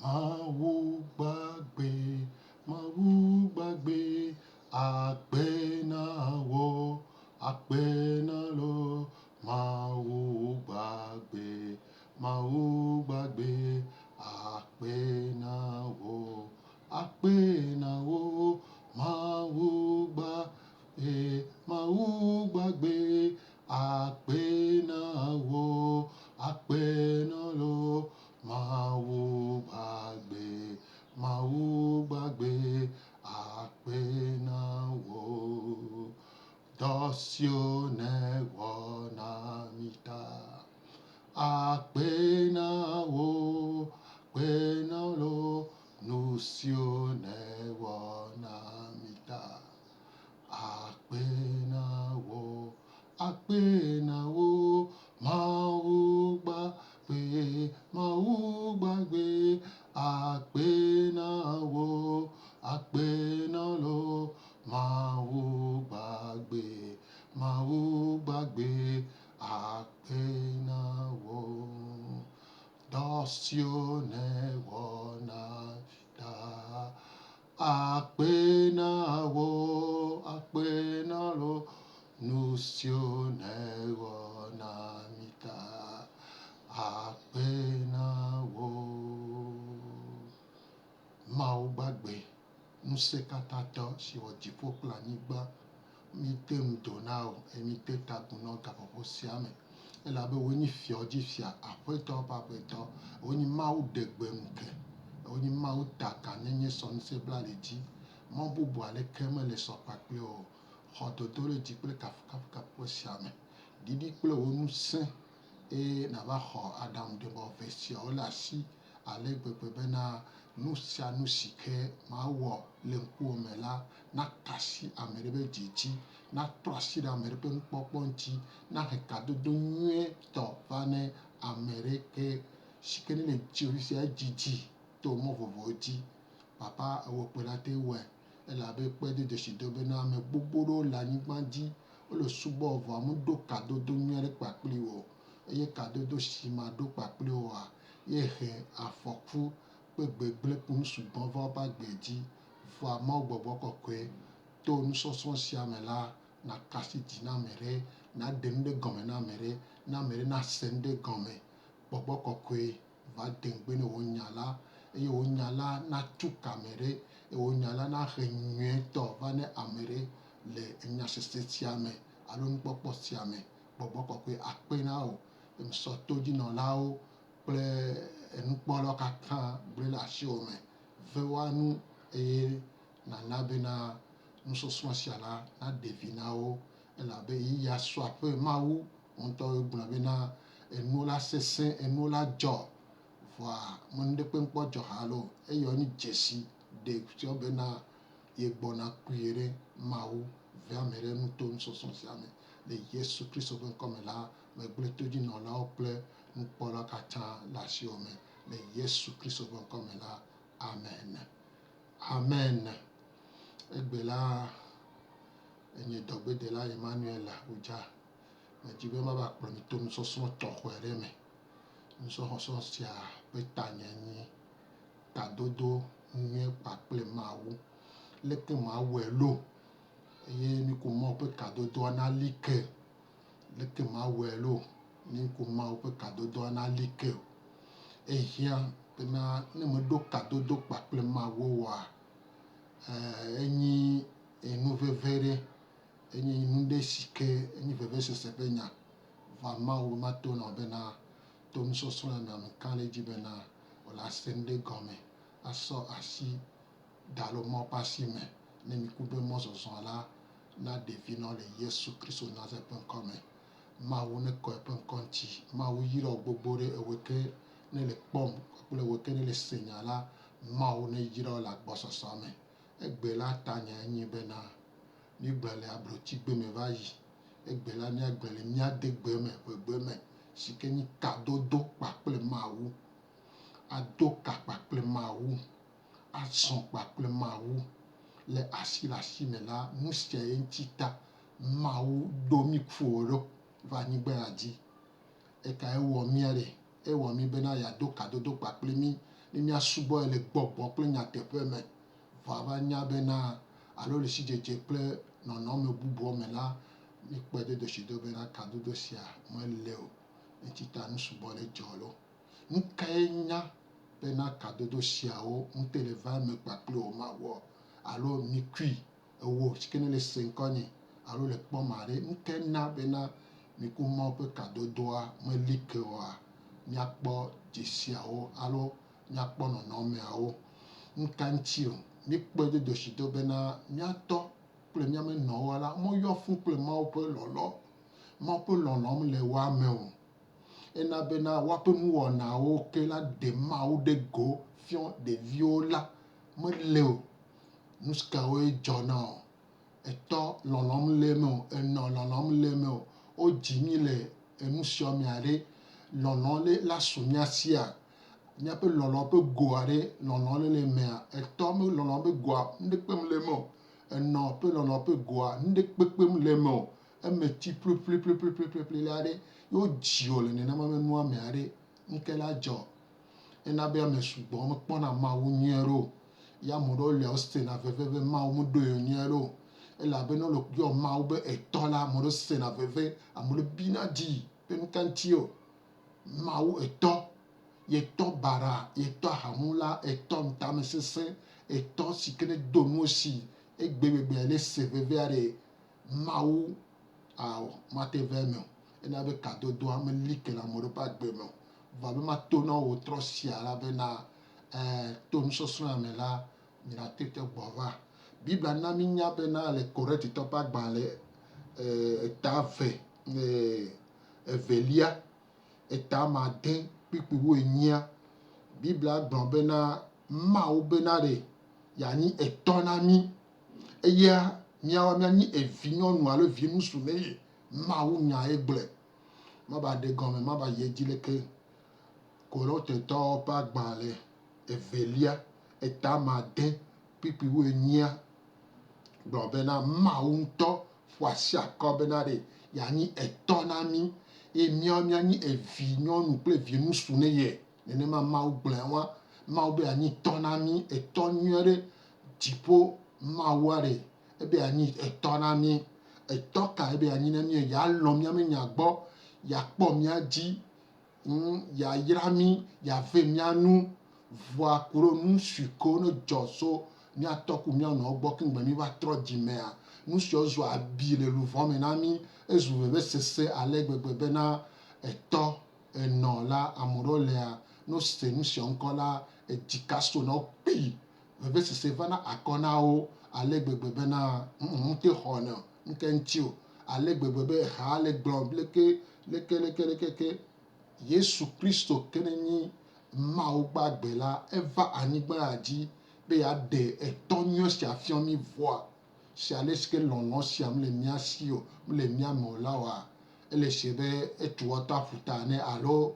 Mawu gbàgbé, Mawu gbàgbé, àpènàwó, àpènàló. Mawu gbàgbé, Mawu gbàgbé, àpènàwó, àpènàwó. Mawu gbàgbé, Mawu gbàgbé, àpènàwó, àpènàló. Mawu gbàgbé, Mawu gbàgbé, àpènàwó. Dosione wonamita, àpènàwó, àpènàló. Nusione wonamita, àpènàwó, àpènàwó. Mawu gbàgbé, Mawu gbàgbé, àpènàwó, àpènàló. Mawu gbàgbé, Mawu gbàgbé, àpènàwó. Dosione wonamita, àpènàwó, àpènàló. Nusione wonamita, àpènàwó. Mawu gbàgbé, nusekatato siwojifo kple anyigba. Mite ŋudona o, emite tagunɔ gaƒoƒo sia me. Elabe wonyi fiɔdzifia, aƒetɔ ƒe aƒetɔ. Wonyi Mawu ɖegbe ŋke, wonyi Mawu daka nenye sɔ ŋusẽblaɖedzi. Mɔ bubu aleke mele sɔ kpakple o. Xɔ dodo ɖe dzi kple kafukafukafuƒe sia me. Ɖiɖi kple wo ŋusẽ eye nava xɔ aɖaŋuɖemɔ ve siawo le asi ale gbegbe bena nu sia nu si ke mawɔ le ŋkuwòme la naka asi ame ɖe ƒe dzi dzi, natrɔ asi ɖe ame ɖe ƒe nukpɔkpɔ ŋuti, nahe kadodo nyuietɔ va ne ame ɖe ke si ke ne le dziosia dzidzi to mɔ vovovowo dzi. Papa ewɔ kpe la te wɔe elabe kpe de dzesido bena ame gbogbo ɖewo le anyigba dzi wole subɔ vɔa meɖo kadodo nyui aɖe kpakpli o eye kadodo si ma ɖo kpakpli oa ye he afɔku kple gbegblẽ kple nusugbɔ va woƒe agbe dzi. Vɔa Mawu gbɔgbɔ kɔkɔe to nusɔsrɔ̃ sia me la naka asi dzi na ame ɖe, naɖe nu ɖe gɔme na ame ɖe, na ame ɖe nase nu ɖe gɔme. Gbɔgbɔ kɔkɔe va de ŋgbe ne wò nya la eye wò nya la natu ka ame ɖe eye wò nya la nahe nyuietɔ va ne ame ɖe le enyasese sia me alo nukpɔkpɔ sia me. Gbɔgbɔ kɔkɔe akpe na wò. Sɔ todzinɔlawo kple enukpɔlawo katã gblẽ le asiwò me. Ve woanu eye nana bena nusɔsrɔ̃ sia la naɖe vi na wo elabe yiya sɔ aƒe Mawu ŋutɔ gblɔ bena enuwo la sesẽ, enuwo la dzɔ vɔa me ŋɖekpe ŋkpɔ dzɔ halo eyɔ nyi dzesi ɖe tso bena yegbɔna kpuie ɖe Mawu ve ame ɖe nu to nusɔsrɔ̃ sia me. Le Yesu Kristo ƒe ŋkɔ me la megblẽ todzinɔlawo kple nukpɔlawo katã le asiwò me. Le Yesu Kristo ƒe ŋkɔ me la, amen. Amen. Egbe la enye dɔgbedela Emmanuel Udza. Medzi be mava kplɔ mi to nusɔsrɔ̃ tɔxɛ ɖe me. Nusɔsrɔ̃ sia ƒe tanya nyi kadodo nyui kpakple Mawu. Leke mawɔe lo eye miku Mawu ƒe kadodoa nali ke. Leke mawɔe lo miku Mawu ƒe kadodoa nali ke. Ehiã bena ne meɖo kadodo kpakple Mawu oa, enyi enu veve ɖe, enyi nu ɖe si ke enyi vevesese ƒe nya. Va Mawu mato na bena to nusɔsrɔ̃ ya me ka ɖe edzi bena wòle ase nu ɖe gɔme, asɔ asi da le Mawu ƒe asi me ne miku be mɔzɔzɔ la naɖe vi na wo le Yesu Kristo Nazareth ƒe ŋkɔ me. Mawu nekɔ eƒe ŋkɔ ŋuti. Mawu yra gbogbo ɖe ewo ke ne le kpɔm kple ewo ke ne le se nya la. Mawu neyra wo le agbɔsɔsɔ me. Egbe la tanya enyi bena mígblɔ le ablotsigbe me va yi. Egbe la míagblɔ le míadegbe me, ƒegbe me si ke nyi kadodo kpakple Mawu. Ado ka kpakple Mawu. Azɔ kpakple Mawu le asi me la, nu sia ye ŋuti ta Mawu ɖo mí ƒo ɖo va anyigba ya dzi. Eka ewɔ mía ɖe. Ewɔ mí bena yeado kadodo kpakple mí ne míasubɔ le gbɔgbɔ kple nyateƒe me va nya bena alo le sidzedze kple nɔnɔme bubuwo me la míkpɔe ɖe ɖosidɔ bena kadodo sia mele o ŋuti ta nusubɔ le dzɔ lo nu kae nya bena kadodo siawo ŋute le va me kpakple o mawɔ alo mikui ewo si ke ne le se ŋkɔnye alo le kpɔm aɖe nu ke na bena miku Mawu ƒe kadodoa meli ke oa míakpɔ dzesiawo alo míakpɔ nɔnɔmeawo nu ka ŋuti o míkpɔe ɖe ɖosidɔ bena míatɔ kple míamenɔwo la meyɔ fũu kple Mawu ƒe lɔlɔ Mawu ƒe lɔlɔm le woame o ena bena woaƒe nuwɔnawo ke la ɖe Mawu ɖe go fiɔ ɖeviwo la mele o nu kawoe dzɔna o etɔ lɔlɔm le me o enɔ lɔlɔm le me o wodzi mí le enusiɔmea ɖe lɔlɔ le la su míasia míaƒe lɔlɔ ƒe go aɖe lɔlɔ le mea etɔ me lɔlɔ ƒe goa ŋɖekpe le me o enɔ ƒe lɔlɔ ƒe goa ŋɖekpe le me o eme ti ƒleƒleƒleƒleƒle la ɖe yewo dzi o le nenema ƒe nua me aɖe ŋke la dzɔ ena be ame sugbɔ mekpɔna Mawu nyuie ɖo ya ame ɖewo lia wosena veve be Mawu meɖo yewo nyuie ɖo elabena wole yɔ Mawu be etɔ la ame ɖewo sena veve ame ɖewo bina dzi be nu ka ŋuti o Mawu etɔ yetɔ bara yetɔ ahamula etɔ nutamesese etɔ si ke ne do nuwo si egbegbegbe le se vevea ɖe Mawu awɔ mate ve me o ena be kadodoa meli ke le ame ɖewo ƒe agbe me o va be mato na wo trɔ sia la bena to nusɔsrɔ̃a me la mina tete gbɔ va Biblia na mínya bena le Korintitɔ ƒe agbalẽ eta eve evelia eta amade kpikpi woenyia Biblia gblɔ bena Mawu bena ɖe yeanyi etɔ na mí eya míawo míanyi evinyɔnu alo viŋutsu ne ye Mawu nya egblɔe maba ɖe gɔme maba yi edzi leke Korintitɔwo ƒe agbalẽ evelia eta amade kpikpi woenyia gblɔ bena Mawu ŋutɔ ƒo asi akɔ bena ɖe yeanyi etɔ na mí eye míawo míanyi evinyɔnu kple viŋutsu ne ye nenema Mawu gblɔe wa Mawu be yeanyi etɔ na mí etɔ nyuie ɖe dziƒo Mawua ɖe ebe yeanyi etɔ na mí etɔ ka ebe yeanyi na mí yealɔ míame nya gbɔ yeakpɔ mía dzi yayra mí yave mía nu vɔa kuro nu si ko ne dzɔ so míatɔ ku míanɔwo gbɔ ke ŋgbe mí va trɔ dzimea nu siwo zu abi le luvɔ me na mí ezu vevesese ale gbegbe bena etɔ enɔ la ame ɖewo lea no se nu sia ŋkɔ la edzika so na wo kpi vevesese vana akɔ na wo ale gbegbe bena ŋute xɔna ŋke ŋuti o ale gbegbe be ha le gblɔ leke Yesu Kristo ke ne nyi Mawu gbagbe la eva anyigba ya dzi be yeaɖe etɔ nyuie sia fiɔ mí vɔa si ale si ke lɔlɔ sia mele mía si o mele mía me o la oa ele sie be etu wɔtɔ aƒuta ne alo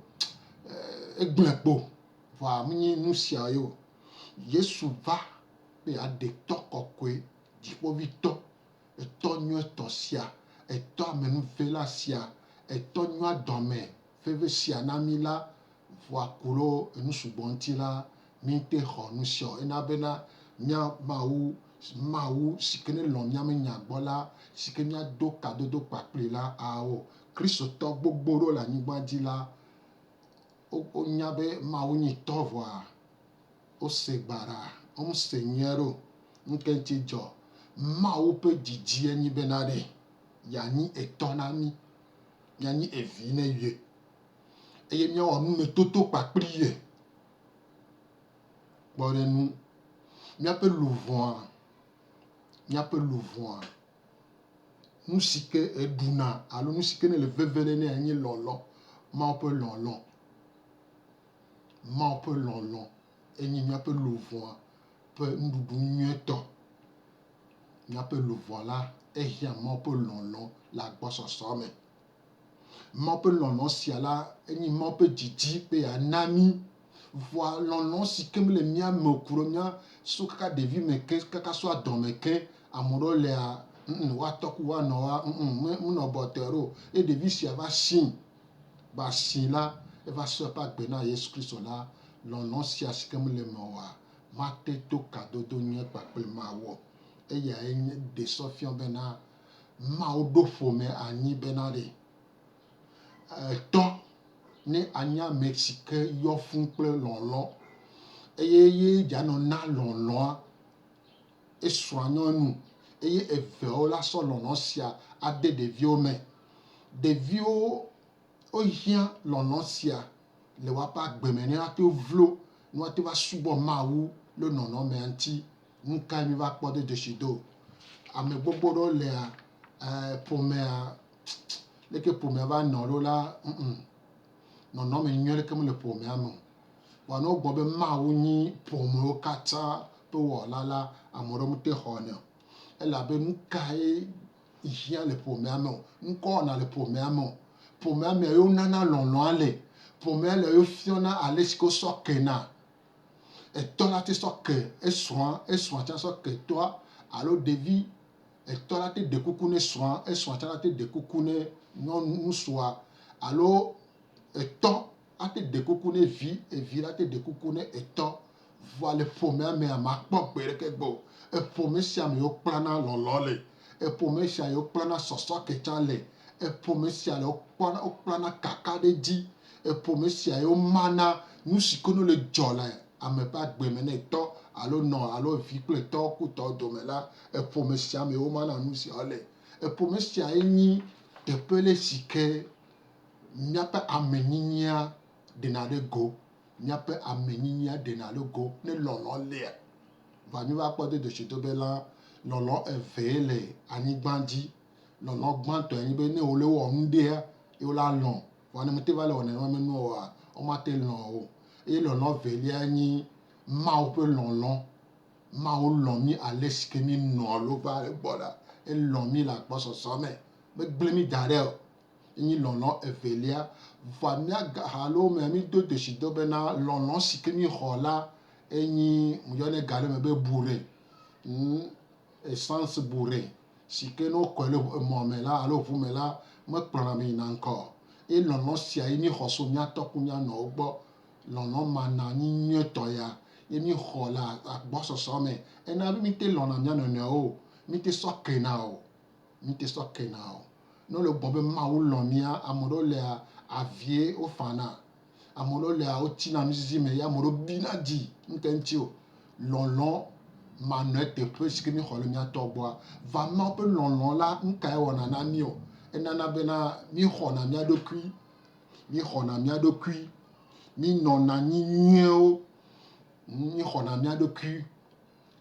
egblẽ kpo vɔa menye nu sia ye o Yesu va be yeaɖe etɔ kɔkɔe dziƒoʋĩtɔ etɔ nyuietɔ sia etɔ amenuvela sia etɔ nyuia dɔme veve sia na mí la vɔa kuro enusugbɔ ŋuti la míte xɔ nu sia o ena bena mía Mawu si ke ne lɔ míame nya gbɔ la si ke míado kadodo kpakpli la awo kristotɔ gbogbo ɖewo le anyigba dzi la wonya be Mawu nyi tɔ vɔa wose gbara womese nyuie ɖo ŋke ŋuti dzɔ Mawu ƒe dzidzi enyi bena ɖe yeanyi etɔ na mí míanyi evi ne ye eye míawɔ numetoto kpakpli ye kpɔ ɖe nu míaƒe luvɔa nu si ke eɖuna alo nu si ke ne le veve ɖe ne enye lɔlɔ Mawu ƒe lɔlɔ enyi míaƒe luvɔa ƒe nuɖuɖu nyuietɔ míaƒe luvɔ la ehiã Mawu ƒe lɔlɔ le agbɔsɔsɔ me Mawu ƒe lɔlɔ sia la enyi Mawu ƒe dzidzi be yeana mí vɔa lɔlɔ si ke mele mía me o kuro mía so kaka ɖevi me ke kaka so adɔme ke ame ɖewo lea woatɔ ku woanɔwoa menɔ bɔtɔe ɖo eye ɖevi sia va si la eva so eƒe agbe na Yesu Kristo la lɔlɔ sia si ke mele me oa mate to kadodo nyuie kpakple mawɔ eya nye de sɔfiɔ bena Mawu ɖo ƒome anyi bena ɖe etɔ ne anye ame si ke yɔ fũu kple lɔlɔ eye ye dzanɔ na lɔlɔa esrɔ̃a nyɔnu eye eveawo la sɔ lɔlɔ sia ade ɖeviwo me. Ɖeviwo wohiã lɔlɔ sia le woaƒe agbe me ne woate vlo ne woate va subɔ Mawu le nɔnɔmea ŋuti. Nu kae mi va kpɔ ɖe dzesido? Ame gbogbo ɖewo lea ƒomea leke ƒomea va nɔ ɖo la nɔnɔme nyuie leke mele ƒomea me o. Vɔa ne wogblɔ be Mawu nyi ƒomewo katã ƒe wɔla la ame ɖewo mete xɔnɛ o. Elabe nu kae hiã le ƒomea me o, nu ka wɔna le ƒomea me o. Ƒomea mea yewo nana lɔlɔa le. Ƒomea le yewo fiɔna ale si ke wosɔ kena. Etɔ la te sɔ ke esrɔ̃a, esrɔ̃a tsã sɔ ke etɔa alo ɖevi etɔ la te ɖe kuku ne srɔ̃a, esrɔ̃a tsã la te ɖe kuku ne nyɔnu ŋutsua alo etɔ ate ɖe kuku ne vi, evi la te ɖe kuku ne etɔ. Vɔa le ƒomea mea makpɔ gbe ɖeke gbɔ o. Eƒome sia me yewo kplana lɔlɔ le. Eƒome sia yewo kplana sɔsɔke tsã le. Eƒome sia le wokplana kaka ɖe dzi. Eƒome sia yewo mana nu si ke no le dzɔ le ame ƒe agbe me ne etɔ alo nɔ alo vi kple etɔ ku tɔ dome la, eƒome sia me yewo mana nu siawo le. Eƒome sia ye nyi teƒe le si ke míaƒe amenyinyia ɖena ɖe go. Míaƒe amenyinyia ɖena ɖe go ne lɔlɔ lea. Vɔa mi va kpɔ ɖe dzesido be la lɔlɔ eve ye le anyigba dzi. Lɔlɔ gbãtɔe nye be ne wole wɔ nu ɖea ye wola lɔ. Vɔa ne mete va le wɔ nenema nua oa womate lɔ o. Eye lɔlɔ velia nyi Mawu ƒe lɔlɔ. Mawu lɔ mi ale si ke mi nɔ lo va egbɔ la. Elɔ mi le agbɔsɔsɔ me. Megble mi da ɖe o. Enyi lɔlɔ evelia. Vɔa míagaha alo mea mi do dzesido bena lɔlɔ si ke mi xɔ la enyi yɔnɛ ga ɖe me be bure. Essence bure si ke ne wokɔe le emɔ me la alo ʋu me la mekplɔna ame yina ŋkɔ o. Ye lɔlɔ sia ye mi xɔ so míatɔ ku míanɔwo gbɔ. Lɔlɔ mana nyi nyuietɔ ya ye mi xɔ le agbɔsɔsɔ me. Ena be mi te lɔna mía nɔnɔewo o. Mi te sɔ kena o. Mi te sɔ kena o. Ne wole gblɔ be Mawu lɔ mia, ame ɖewo lea avie wofana. Ame ɖewo lea wotina nuzizi me ye ame ɖewo bina dzi ŋke ŋuti o. Lɔlɔ manɔe teƒe si ke mi xɔ le míatɔ gbɔa. Va Mawu ƒe lɔlɔ la nu kae wɔna na mi o. Enana bena mi xɔna mía ɖokui. Mi xɔna mía ɖokui. Mi nɔna anyi nyuiewo. Mi xɔna mía ɖokui.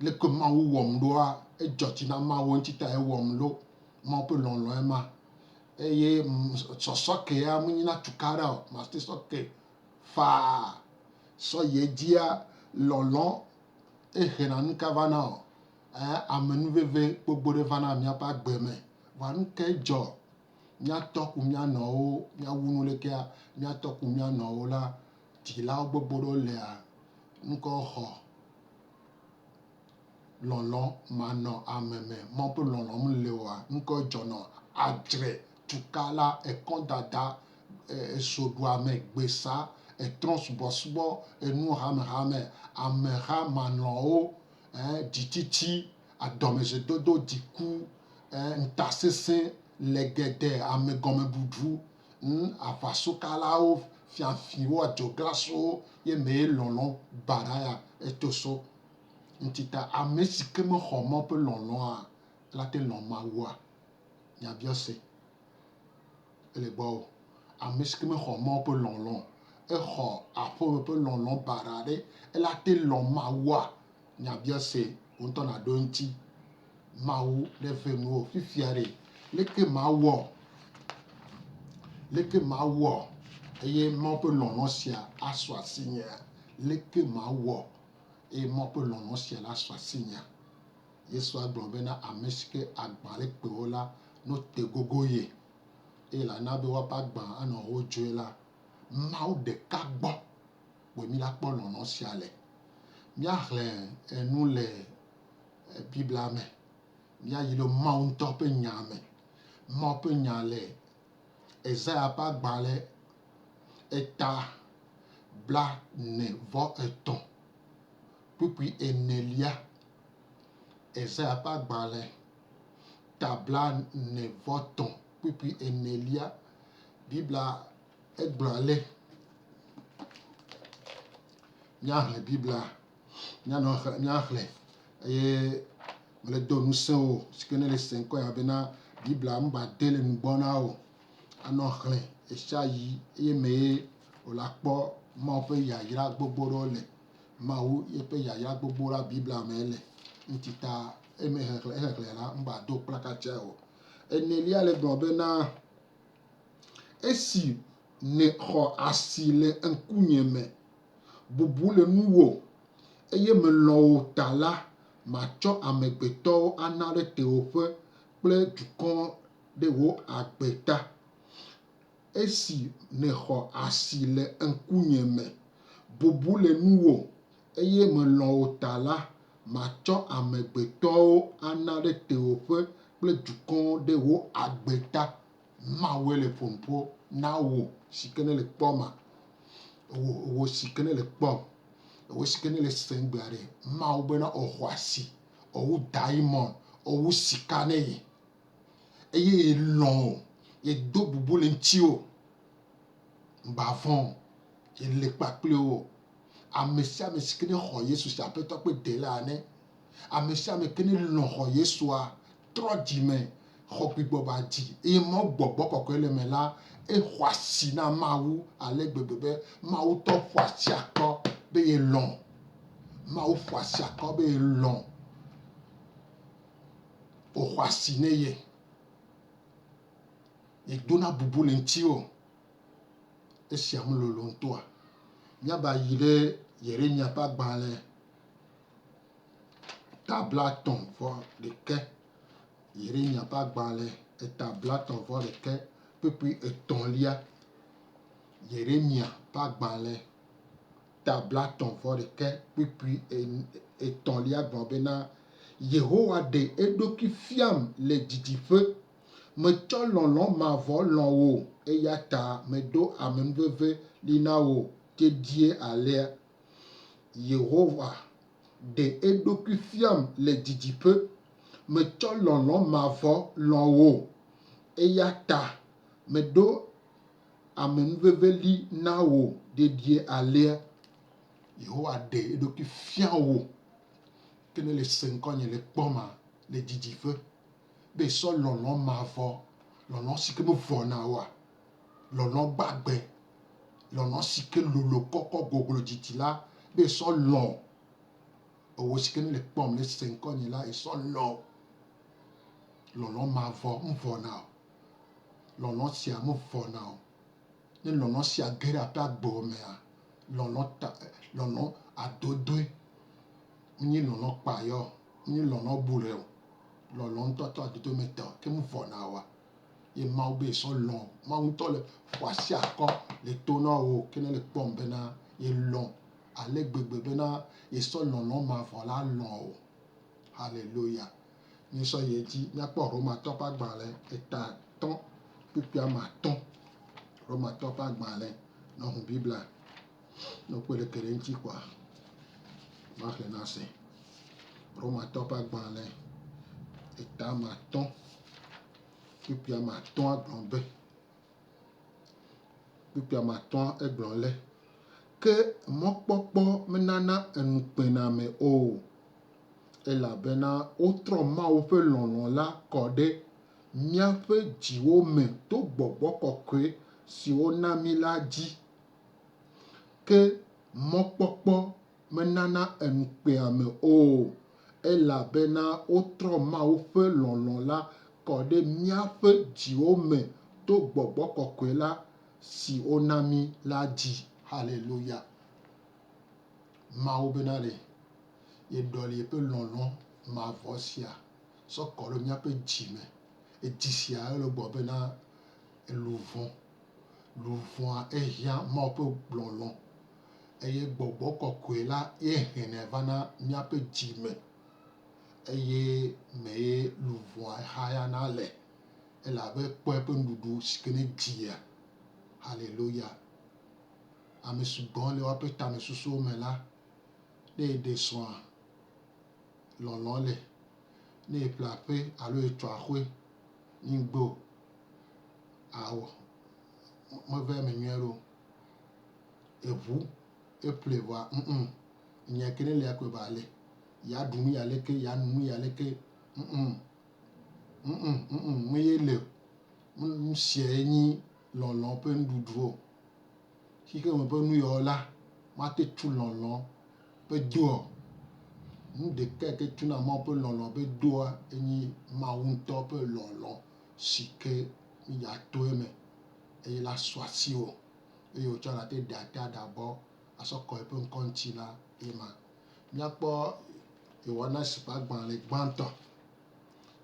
Leke Mawu wɔm ɖoa, edzɔ tsi na Mawu ŋuti ta ewɔm ɖo. Mawu ƒe lɔlɔ ema. Eye sɔsɔke ya menyina tukaɖa o. Mate sɔ ke faa. Sɔ yi edzia lɔlɔ ehena nu ka vana o. Amenuveve gbogbo ɖe vana míaƒe agbe me. Vɔa nu kae dzɔ? Míatɔ ku míanɔwo, míawu nu lekea míatɔ ku míanɔwo la, dzilawo gbogbo ɖewo lea ŋkɔ xɔ lɔlɔ manɔ ame me. Mawu ƒe lɔlɔ mele oa ŋkɔ dzɔnɔ adzre, tukala, ekɔdada, esoɖuame, gbesa, etrɔ̃subɔsubɔ, enuhamehame, ameha manɔwo, dzitsitsi, adɔmezedodo, dziku, ŋutasesẽ, legede, amegɔmeɖuɖu, aʋasokalawo, fiafiwo, adzoglasowo ye me ye lɔlɔ baɖa ya eto so. Ŋuti ta ame si ke mexɔ Mawu ƒe lɔlɔa la te lɔ Mawua. Miabiɔ se. Ele gbɔ o. Ame si ke mexɔ Mawu ƒe lɔlɔ, exɔ aƒeme ƒe lɔlɔ baɖa ɖe, ela te lɔ Mawua. Miabiɔ se. Wo ŋutɔ naɖo eŋuti. Mawu neve nuwo fifia ɖe. Leke mawɔ? Leke mawɔ eye Mawu ƒe lɔlɔ sia asɔ asinyea? Leke mawɔ eye Mawu ƒe lɔlɔ sia la sɔ asinyea? Yesua gblɔ bena ame si ke agba le kpewo la no te gogo ye. Eye la na be woaƒe agba anɔ wodzoe la, Mawu ɖeka gbɔ kpoe mi la kpɔ lɔlɔ sia le. Míaxlẽ enu le Biblia me. Míayi ɖe Mawu ŋutɔ ƒe nya me. Mawu ƒe nya le Ezaya ƒe agbalẽ eta bla ne vɔ etɔ̃ kpukpui enelia Esaya ƒe agbalẽ tabla ne vɔ tɔ̃ kpukpui enelia Biblia egblɔ ale míaxlẽ Biblia míaxlẽ eye mele do ŋusẽ o si ke ne le se ŋkɔ ya bena Biblia mugba de le nugbɔ na o anɔ xlẽ esia yi eye me ye wòle akpɔ Mawu ƒe yayra gbogbo ɖewo le Mawu yeƒe yayra gbogbo ɖe Biblia me le ŋuti ta exexlẽ la mugba do kplakatia o. Enelia le gblɔ bena esi ne xɔ asi le ŋkunye me bubu le nuwò eye melɔ̃ wò ta la matsɔ amegbetɔwo ana ɖe tewòƒe kple dukɔ ɖe wò agbe ta. Esi ne xɔ asi le ŋkunye me bubu le nuwò eye melɔ̃ wò ta la matsɔ amegbetɔwo ana ɖe tewòƒe kple dukɔ ɖe wò agbe ta. Mawue le ƒoƒo na wò si ke ne le kpɔma wò si ke ne le kpɔm wò si ke ne le se ŋgbea ɖe Mawu bena òxɔ asi òwu diamond òwu sika ne ye eye elɔ̃ wò edo bubu le ŋutiwò mgba vɔ̃ ele kpakple wò. Ame sia ame si ke ne xɔ Yesu si aƒetɔ kple dela ne ame sia ame ke ne lɔ̃ xɔ Yesua trɔ dzime xɔ gbigbɔ ba dzi eye Mawu gbɔgbɔ kɔkɔe le me la exɔ asi na Mawu ale gbegbe be Mawu tɔ ƒo asi akɔ be yelɔ̃ Mawu ƒo asi akɔ be yelɔ̃ òxɔ asi ne ye edona bubu le ŋutiwò esia melolo ŋutɔa. Míaba yi ɖe Yeremia ƒe agbalẽ tabla etɔ̃ vɔ ɖekɛ Yeremia ƒe agbalẽ tabla etɔ̃ vɔ ɖekɛ kpukpui etɔ̃lia Yeremia ƒe agbalẽ tabla etɔ̃ vɔ ɖekɛ kpukpui etɔ̃lia gblɔ bena Yehowa ɖe eɖokui fiam le didiƒe metsɔ lɔlɔ̃ mavɔ lɔ̃ wò eya ta meɖo amenuveve li na wò dedie alea. Yehowa ɖe eɖokui fiam le didiƒe metsɔ lɔlɔ̃ mavɔ lɔ̃ wò eya ta meɖo amenuveve li na wò dedie alea. Yehowa ɖe eɖokui fia wò ke ne le se ŋkɔnye le kpɔma le didiƒe be sɔ lɔlɔ̃ mavɔ lɔlɔ̃ si ke mevɔna oa lɔlɔ̃ gbagbe lɔlɔ̃ si ke lolo kɔkɔ goglo didi la be sɔ lɔ̃ owó si ke ne le kpɔm le se ŋkɔnye la esɔ lɔ̃ lɔlɔ̃ mavɔ mvɔna o lɔlɔ̃ sia mevɔna o ne lɔlɔ̃ sia ge ɖe aƒe agbo mea lɔlɔ̃ adodoe nye lɔlɔ̃ kpayɔ nye lɔlɔ̃ bu ɖe o lɔlɔ̃ ŋutɔ tɔ adodo me tɔ ke mevɔna oa ye Mawu be sɔ lɔ̃ Mawu ŋutɔ le ƒo asi akɔ le to na wò ke ne le kpɔm bena yelɔ̃ ale gbegbe bena yesɔ lɔlɔ̃ mavɔ la lɔ̃ wò. Hallelujah. Míesɔ yi dzi míakpɔ Romatɔ ƒe agbalẽ etatɔ̃ kpukpui amatɔ̃ Romatɔ ƒe agbalẽ nɔhu Biblia ne wokpe le ke ɖe eŋuti kɔa maxlẽ na se. Romatɔ ƒe agbalẽ eta amatɔ̃ kpukpui amatɔ̃ agblɔ be kpukpui amatɔ̃ egblɔ le ke mɔkpɔkpɔ menana enukpename o elabena wotrɔ Mawu ƒe lɔlɔ̃ la kɔ ɖe míaƒe dziwo me to gbɔgbɔ kɔkɔe si wona mí la dzi ke mɔkpɔkpɔ menana enukpeame o elabena wotrɔ Mawu ƒe lɔlɔ̃ la kɔ ɖe míaƒe dziwo me to gbɔgbɔ kɔkɔe la si wona mí la dzi. Hallelujah. Mawu bena le yeɖɔli yeƒe lɔlɔ̃ mavɔ sia sɔ kɔ ɖe míaƒe dzi me. Edzi sia ele gbɔ bena luvɔa ehiã Mawu ƒe lɔlɔ̃ eye gbɔgbɔ kɔkɔe la ye hɛnɛ vana míaƒe dzi me eye me ye luvɔa hayana le elabe kpɔ eƒe nuɖuɖu si ke ne dzia. Hallelujah. ame sugbɔn le woaƒe tamesusuwo me la, ne eɖe srɔ̃a lɔlɔ le, ne eƒle aƒe alo etsɔ aƒe nyigbo awɔ meve me nyuie ɖo. Eʋu eƒle vɔa nya ke ne lia koe ba le, ya ɖu nu ya leke, ya nu nu ya leke, me ye le nu sia enyi lɔlɔ ƒe nuɖuɖu o. Xixeme ƒe nuyɔwo la, mate tu lɔlɔ ƒe doa. Nu ɖeka yi ke tuna Mawu ƒe lɔlɔ ƒe doa enye Mawu ŋutɔ ƒe lɔlɔ si ke mí to eme eye la sɔ asi o eye wotsɔ la te ɖe ate aɖabɔ asɔ kɔ eƒe ŋkɔ ŋuti la ema. Míakpɔ Yohanes ƒe agbalẽ gbãtɔ,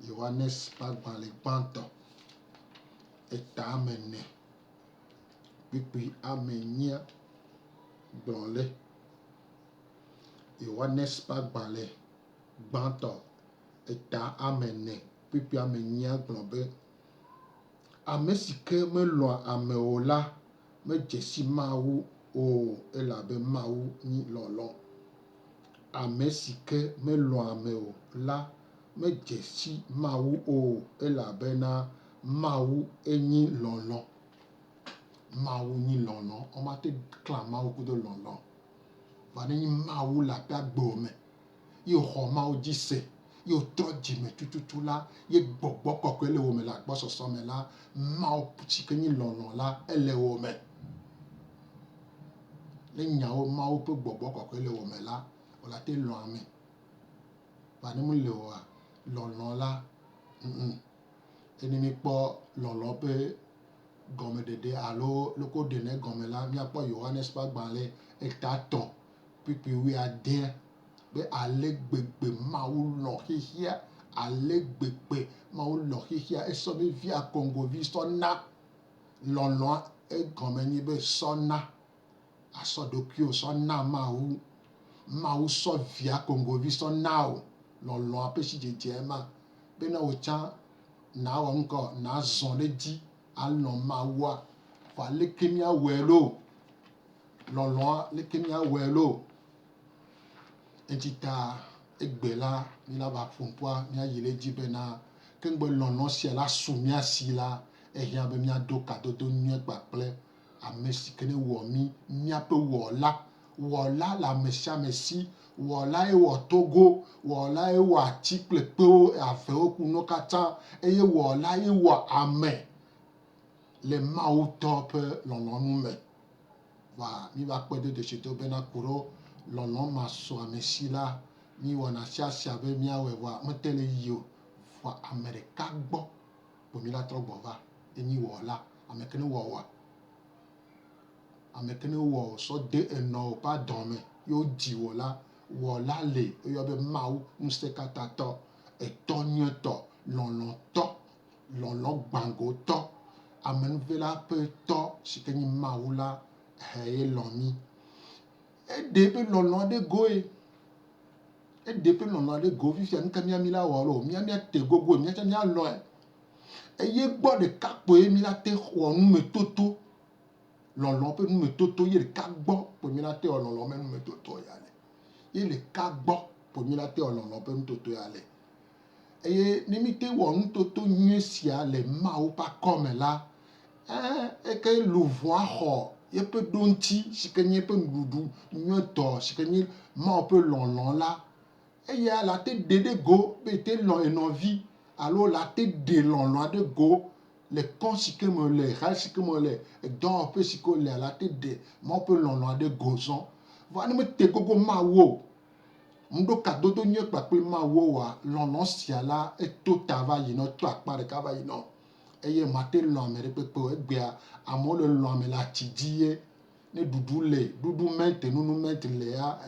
Yohanes ƒe agbalẽ gbãtɔ eta ame 4 kpikpi ame 9 gblɔ le. Yohanes ƒe agbalẽ gbãtɔ eta ame 4 kpikpi ame 9 gblɔ be ame si ke melɔ̃a ame o la medze si Mawu o elabe Mawu nyi lɔlɔ. Ame si ke melɔ̃a ame o la medze si Mawu o elabena Mawu enyi lɔlɔ. Mawu nyi lɔlɔ. Womate klã Mawu kudo lɔlɔ. Va ne nyi Mawu le aƒe agbo me, ye xɔ Mawu dzi se, ye trɔ dzime tututu la, ye gbɔgbɔ kɔkɔe le wo me le agbɔsɔsɔ me la, Mawu si ke nyi lɔlɔ la ele wo me. Ne nyawo Mawu ƒe gbɔgbɔ kɔkɔe le wo me la, wola te lɔ̃ ame. Va ne mele oa, lɔlɔ la, ene mikpɔ lɔlɔ ƒe gɔmeɖeɖe alo loko ɖene gɔme la, míakpɔ Yohanes ƒe agbalẽ eta 3 kpikpi 19 be ale gbegbe Mawu lɔ xexea, ale gbegbe Mawu lɔ xexea esɔ be via kongovi sɔ na. Lɔlɔa egɔme nyi be sɔ na. Asɔ ɖokuiwo sɔ na Mawu. Mawu sɔ via kongovi sɔ na o. Lɔlɔa ƒe sidzedze ema. Bena wotsã nawɔ ŋkɔ, nazɔ ɖe dzi alɔ Mawua. Vɔ leke míawɔe ɖo? Lɔlɔa leke míawɔe ɖo? Eŋuti ta egbe la míava ƒo ŋkua míayi ɖe edzi bena kemgbe lɔlɔ sia la su mía si la, ehiã be míado kadodo nyuie kpakple ame si ke ne wɔ mí míaƒe wɔla. Wɔla le ame sia ame si. Wɔla ye wɔ Togo, wɔla ye wɔ ati kple kpewo, avewo ku nuwo katã eye wɔla ye wɔ ame le Mawu tɔ ƒe lɔlɔnu me. Va míva kpe ɖe detsito bena ku ɖo lɔlɔ ma sɔ ame si la, míwɔna siasia be míawɔe vɔa mete le yi o. Vɔ ame ɖeka gbɔ kpo mí la trɔ gbɔ va, enyi wɔla. Ame ke ne wɔ wòa. Ame ke ne wɔ sɔ de enɔ ƒe adɔme ye wodzi wò la, wɔla le eyɔ be Mawu ŋusẽkatãtɔ, etɔ nyuietɔ, lɔlɔtɔ, lɔlɔ gbãngotɔ, amenuvela ƒe tɔ si ke nyi Mawu la, ye lɔ mí. Eɖe ƒe lɔlɔ ɖe goe. Eɖe ƒe lɔlɔ ɖe go fifia nu ka mí la wɔ ɖo? Míate gogo míatsã míalɔ̃e. Eye gbɔ ɖeka kpoe mí la te wɔ numetoto. Lɔlɔ ƒe numetoto ye ɖeka gbɔ kpo mí la te wɔ lɔlɔ ƒe numetoto ya le. Ye ɖeka gbɔ kpo mí la te wɔ lɔlɔ ƒe nutoto ya le. Eye ne mí te wɔ nutoto nyuie sia le Mawu ƒe akɔme la, eke luʋɔa xɔ yeƒe ɖoŋuti si ke nye eƒe nuɖuɖu nyuietɔ si ke nye Mawu ƒe lɔlɔ la, eya la te ɖe ɖe go be te lɔ enɔvi alo la te ɖe lɔlɔa ɖe go le kɔ si ke me le, xa si ke me le, dɔwɔƒe si ke le la te ɖe Mawu ƒe lɔlɔa ɖe go zɔ̃. Vɔ ne mete gogo Mawu o, ŋɖo kadodo nyuie kpakple Mawu oa, lɔlɔ sia la eto ta va yinɔ, to akpa ɖeka va yinɔ. Eye mate lɔ ame ɖe kpekpe o. Egbea amewo le lɔ ame le ati dzi ye. Ne ɖuɖu le, ɖuɖu mɛnte, nunu mɛnte le ya,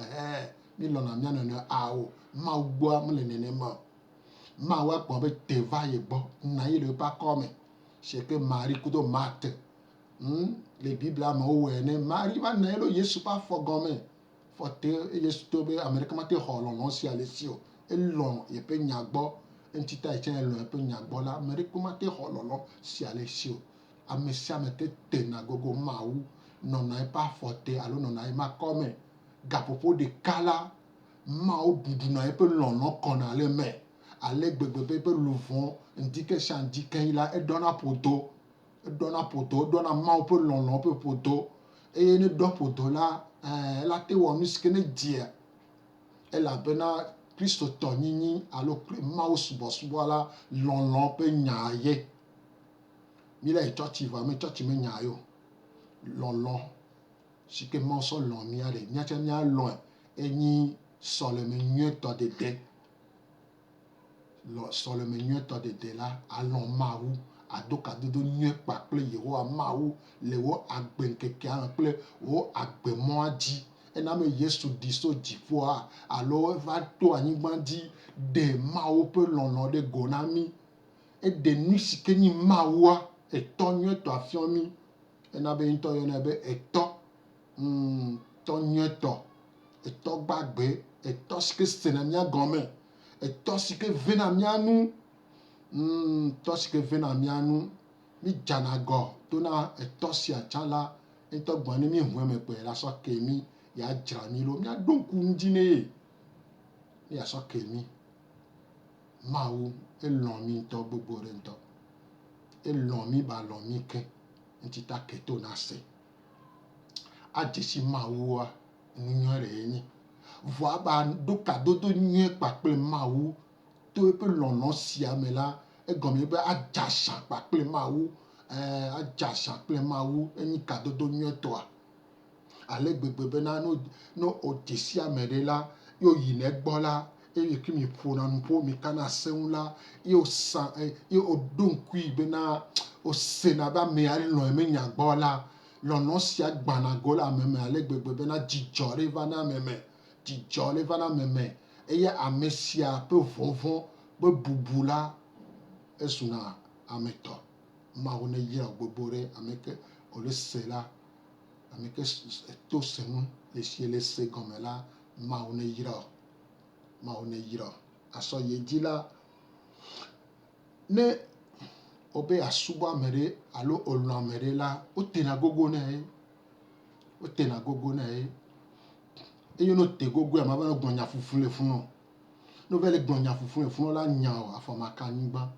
mí lɔna mía nɔnɔewo ao. Mawu gbɔa mele nenema o. Mawu akpɔ be te va ye gbɔ, na ye le eƒe akɔme. C'est que Marie kudo Marthe, le Biblia me wowɔe ne Marie va nɔ anyi ɖe Yesu ƒe afɔ gɔme. Fɔte Yesu to be ame ɖeke mate xɔ lɔlɔ sia le si o. Elɔ yeƒe nya gbɔ. Eŋuti ta etsã elɔ yeƒe nya gbɔ la, ame ɖeke mate xɔ lɔlɔ sia le si o. Ame sia ame te tena gogo Mawu nɔna eƒe afɔte alo nɔna ema kɔme gaƒoƒo ɖeka la mawo ɖuɖuna eƒe lɔlɔ kɔna le me ale gbegbe be eƒe luvɔ ŋdike sia ŋdike la eɖɔna ƒodo eɖɔna mawo ƒe lɔlɔ ƒe ƒodo eye ne ɖɔ ƒodo la ela te wɔ nu si ke ne dzia elabena kristotɔ nyinyi alo mawo subɔsubɔ la lɔlɔ ƒe nya ye mi le tsɔtsi vɔ ame tsɔtsi me nya yo lɔlɔ si ke mawo sɔ lɔ mia le miatsɛ mialɔe enyi sɔleme nyuietɔ dede sɔleme nyuietɔ dede la alɔ mawu ado kadodo nyui kpakple yehowa mawu le wo agbe ŋkekea me kple wo agbemɔa dzi ena me yesu ɖi so dziƒoa alo eva to anyigba dzi ɖe mawo ƒe lɔlɔ ɖe go na mi eɖe nu si ke nyi mawua etɔ nyuietɔ afiɔ mi ena be ŋutɔ yɔnɛ be etɔ tɔ nyuietɔ etɔ gbagbe etɔ si ke sena mia gɔme etɔ si ke vena mia nu tɔ si ke vena mia nu mi dzana gɔ to na etɔ sia tsã la ŋutɔ gbɔ ne mi hu eme kpe la sɔ ke mi ya dzra mi lo mia ɖo ŋku ŋdzi ne ye mi ya sɔ ke mi mawu elɔ mi ŋutɔ gbogbo ɖe ŋutɔ elɔ mi ba lɔ mi ke ŋuti ta ke to na se adzesi mawua nu nyui le yenye vɔ aba ɖo kadodo nyui kpakple mawu to eƒe lɔlɔ sia me la egɔme be adzasa kpakple mawu adzasa kple mawu enyi kadodo nyuietɔa ale gbegbe bena no o desi ame ɖe la yo yina egbɔ la eye ke mi ƒona nu ƒo mi kana seŋu la ye o ɖo ŋkui bena o sena be amea lɔe menya gbɔ la lɔlɔ sia gbana go le ame me ale gbegbe bena dzidzɔ ɖe va na ame me dzidzɔ ɖe va na ame me eye ame sia ƒe vɔvɔ ƒe bubu la ezuna ame tɔ mawu ne yra gbogbo ɖe ame ke o le se la ame ke to se ŋu le si le se gɔme la mawu ne yra asɔ ye dzi la ne o be asubɔ ame ɖe alo o lɔ ame ɖe la o tena gogo ne ye eye no te gogo ya ma va no gblɔ nya fufu le funu no va le gblɔ nya fufu le funu la nya o afɔ maka anyigba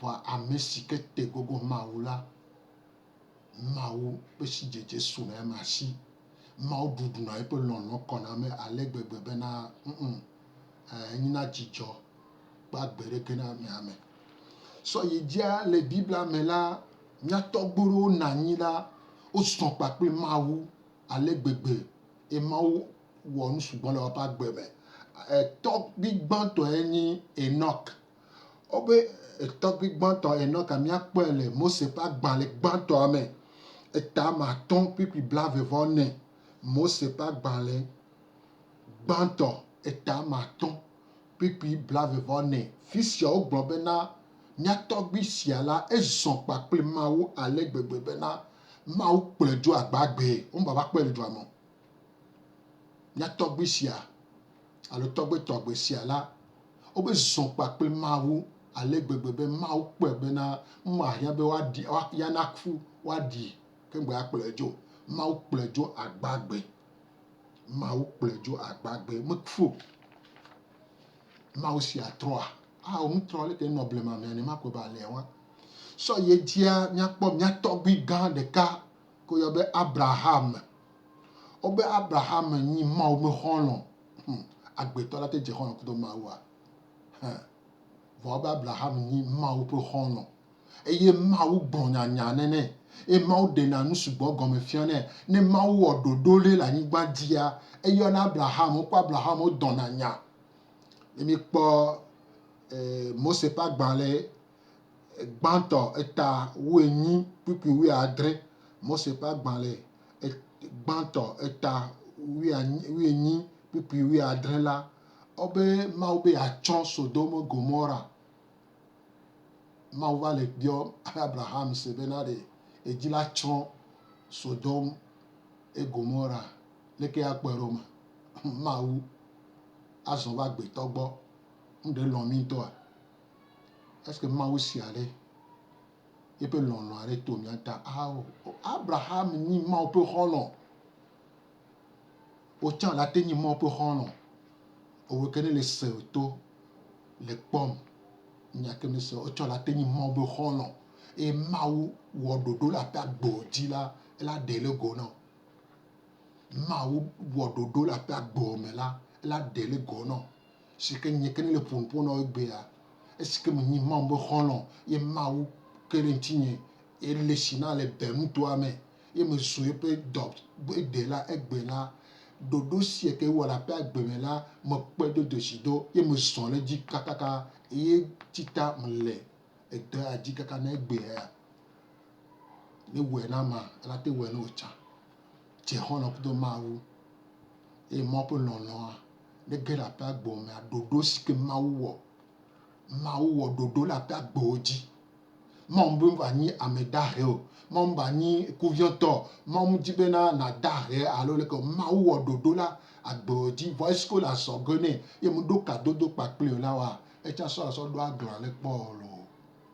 vɔ ame si ke te gogo mawu la mawu ƒe si dzedze suna ema si mawu ɖuɖuna eƒe lɔlɔ kɔna me ale gbegbe bena enyina dzidzɔ gbagbe ɖeke na amea me sɔ yi dzia le biblia me la miatɔgbuiwo na anyi la wozɔ kpakple mawu ale gbegbe emawu wɔ nusugbɔ le woƒe agbe me tɔgbi gbãtɔ enyi Enoch wobe tɔgbi gbãtɔ Enoch miakpɔe le Mose ƒe agbalẽ gbãtɔa me eta matɔ̃ kpikpi blaeve-vɔ-4 Mose ƒe agbalẽ gbãtɔ eta matɔ̃ kpikpi blaeve-vɔ-4 fi sia wogblɔ bena miatɔgbi sia la ezɔ kpakple mawu ale gbegbe bena mawu kplɔe dzo agbagbe womeva kpɔe le dua me miatɔgbi sia alo tɔgbe sia la wobe zɔ kpakple mawu ale gbegbe be mawu kpɔe bena mahia be ya naku woaɖi ke ŋgbe akplɔe dzo mawu kplɔe dzo agbagbe meku mawu sia trɔa o nutrɔ leke nɔ blema mea ne ma kpe ba lia wa sɔ ye dzia miakpɔ miatɔgbi gã ɖeka ko yɔ be Abraham wobe Abraham nyi mawu me xɔlɔ agbetɔ la te dze xɔlɔ kudo mawua vɔ be Abraham nyi mawu ƒe xɔlɔ eye mawu gbɔ nyanya nene eye mawu ɖena nusugbɔ gɔme fianɛ ne mawu wɔ ɖoɖo le anyigba dzia eyɔna Abraham wokɔ Abraham dɔna nya emi kpɔ Mose ƒe agbalẽ gbãtɔ eta 18 kpikpi 17 Mose ƒe agbalẽ gbãtɔ eta 18 kpikpi 17 la wobe mawu be yatsɔ Sodom Gomora mawu va le biɔ Abraham se bena ɖe edzi la tsɔ Sodom Gomora leke akpɔe ɖo me mawu azɔ va gbetɔ gbɔ ŋɖe lɔ mi ŋutɔa est-ce que mawu sia ɖe il peut l'on arrêter au mianta. Abraham ni ma peut holon. Autant la tenue ma peut holon. Au reconnaît les sautos, les pommes. Il n'y a que mes soeurs. Autant la tenue ma peut holon. Et maou ou ododo la perte bodi là, elle a délé gonon. Maou ou ododo la perte bome là, elle a délé gonon. C'est que n'y a que le pompon au béa. Est-ce que mon imam holon, et maou que l'intinier, et les china les bem toi-même, et me souhaite peu d'obs, et de là, et ben là, dodo si que ou la perte beme là, me peut de chido, et me son le dit kakaka, et tita me le, et de a dit kaka ne béa. Ni wena ma, la te wena ocha. Ti holon kudo maou, et mon peu non. Ne gera pas bon, mais à dodo si que maou dodo la pa gboji mon bu va ni amedare o mon ba ni kuvianto mon dibena na dare alo le ko mawo dodo la agboji voice ko la so gone ye mu do ka dodo pa ple la wa e cha so do aglan le po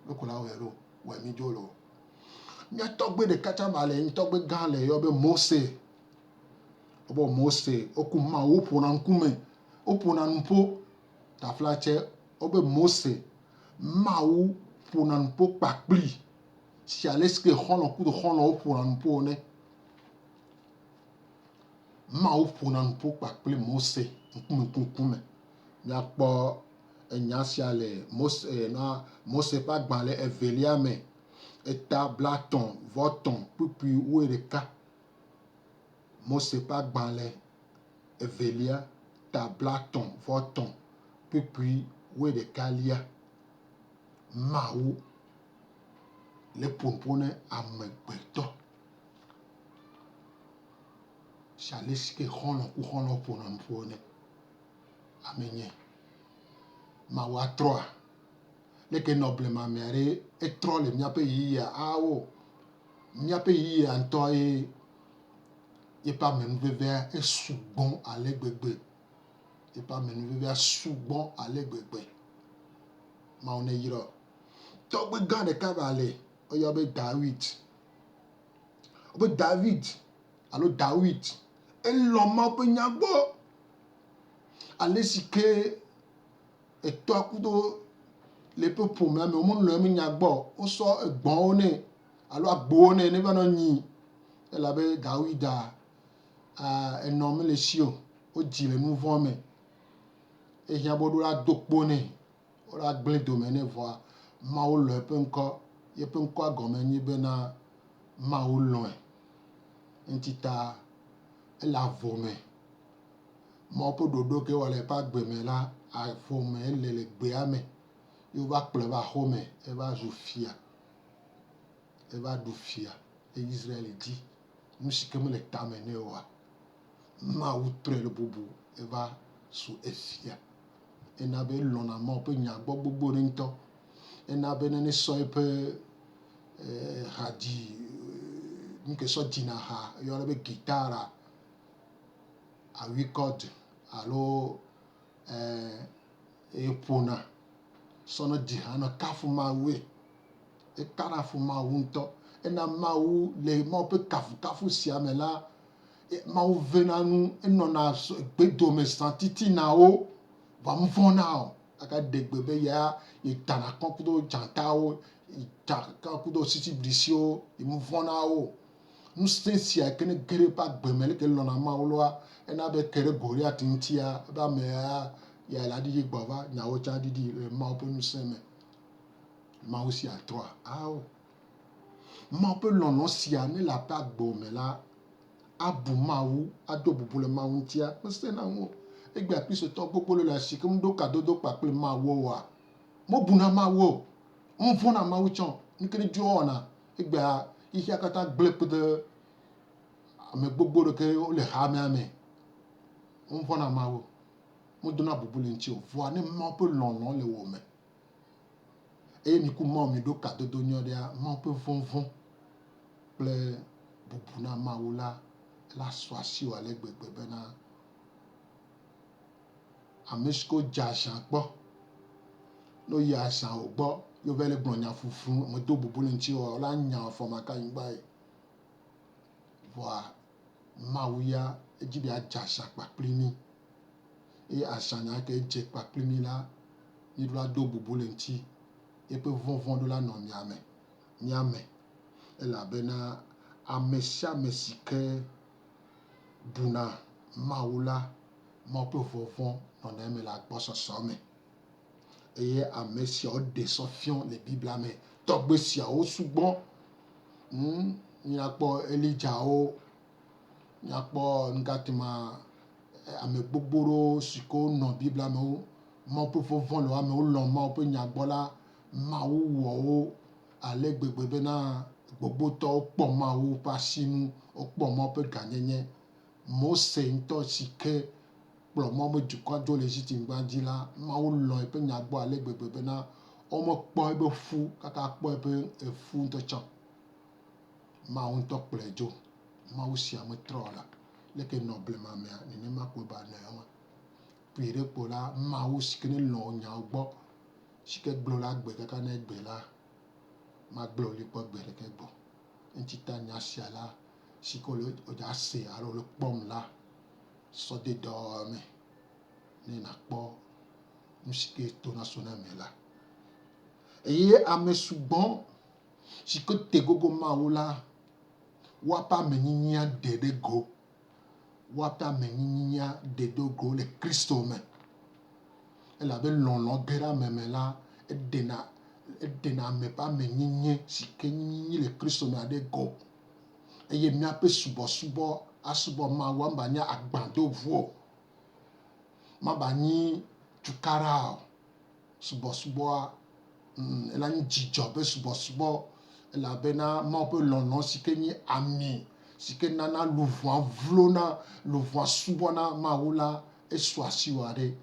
lo ko la we mi jolo mi togbe de kacha male mi togbe gan le yo be Mose obo Mose oku mawo pona nkume opona npo ta flache obe Mose mawu ponan po kpakpli si aleske hono kudo hono ponan po ne mawu ponan po kpakpli Mose nkume ya po enya si ale Mose na Mose pa gbanle evelia me eta blaton voton pupi wereka Mose pa gbanle evelia ta blaton voton pupi wereka lia mawu le pompone amegbeto shaleske hono ponan pone amenye mawu atroa leke noble mamere etro le miape yia awo miape yia anto e pa menu veve e sugbon alegbegbe e pa menu veve sugbon alegbegbe ma one yiro togbe gan de kabale oyo be David alo David eloma pe nyagbo alesike eto akudo le pe pome me o mon lo mi nyagbo o so egbon one alo agbo one ne bana nyi elabe Dawida enom le sio o di le nu vome e hia bodo la dokpo ne o la gble domene voa ma o lo pe nko ye pe nko agome nyi be na ma o lo entita la vome ma po dodo ke wale pa gbeme la a vome le gbe ame yo va ple va home e va zofia e va do fia e Israël dit nous si comme le tamene wa ma o tre le bobu e va sou efia e na be lona ma pe nya gbogbo ni nto e na be ne so e pe hadi nke so dina ha yo le be guitara a record alo e pona sono di hana kafu mawe e karafu mawunto e na mawu le mo pe kafu siamela e mawu venanu e nona so gbedo me santiti na o va mvona o aka degbebe ya e tana konkudo jantao e taka kudo siti brisio e mvona o nous sensi a kene gere pa gbemele ke lona mawloa e na be kere gori atintia ba me ya la di gbova nya o cha di ma pe nous seme ma aussi à 3 ma pe lono sia ne la pa gbome la abu mawu adobu bule mawuntia o se na wo egbe apiso to gbogbo le la si kum do ka dodo pa pe mawo wa mo buna mawo on fona mawu chon ni kene dio ona egbe ihe akata gble de ame gbogbo ke o le ha me ame on fona mawo mo dona bubule nti o vo ne ma pe lono le wo me e ni ku mo mi do ka dodo nyo dia ma pe fonfon ple bubuna mawo la swasi wa le gbegbe bena amesko ja san gbo no ya san o gbo yo vele bronya fufu mo do bubule nti o la nya fo maka yingba e wa mawuya ejibi ajasa papli e asanya ke je papli la ni la do bubule nti e pe von de la no miame e la bena amesia mesike buna mawula mo pe vovon no na me la gbo so me eye amesia o de sofion le bible ame togbe sia o sugbon ni apo Elijah o ni apo ngatima ame gbogboro siko no bible ame o mo pe vovon lo ame o lo mo pe nyagbola ma wo o ale gbegbe bena gbogbo to po ma wo pa sinu o po mo pe ganyenye mo se nto sike plo mo mo jukwa jo le jiti ngbaji la ma wo lo pe nyagbo ale gbegbe bena o mo po ebe fu kaka po ebe fu nto chan ma wo nto plejo ma wo si am trola leke noble ma me ni ma ko ba na wa pire pola ma wo sikene lo nya gbo sike glo la gbe kaka na gbe la ma glo li po gbe ke gbo nti ta nya sia la sikolo o ja se aro lo pom la so de do me ni na po musike to na so na me la eye ame sugbon siko tegogo ma wo la wapa menyinya dede go wapa menyinya dede go le Kristo me ela be lon gera meme la edena me pa menyinye sike nyinyi le Kristo me ade go eye mi ape subo asubo ma wa mbanya agbando vuo ma bani tukara subo ela ni jijo be subo ela bena ma pe lon sike ni ami sike nana louvoi vlona louvoi subona ma wula eswasiware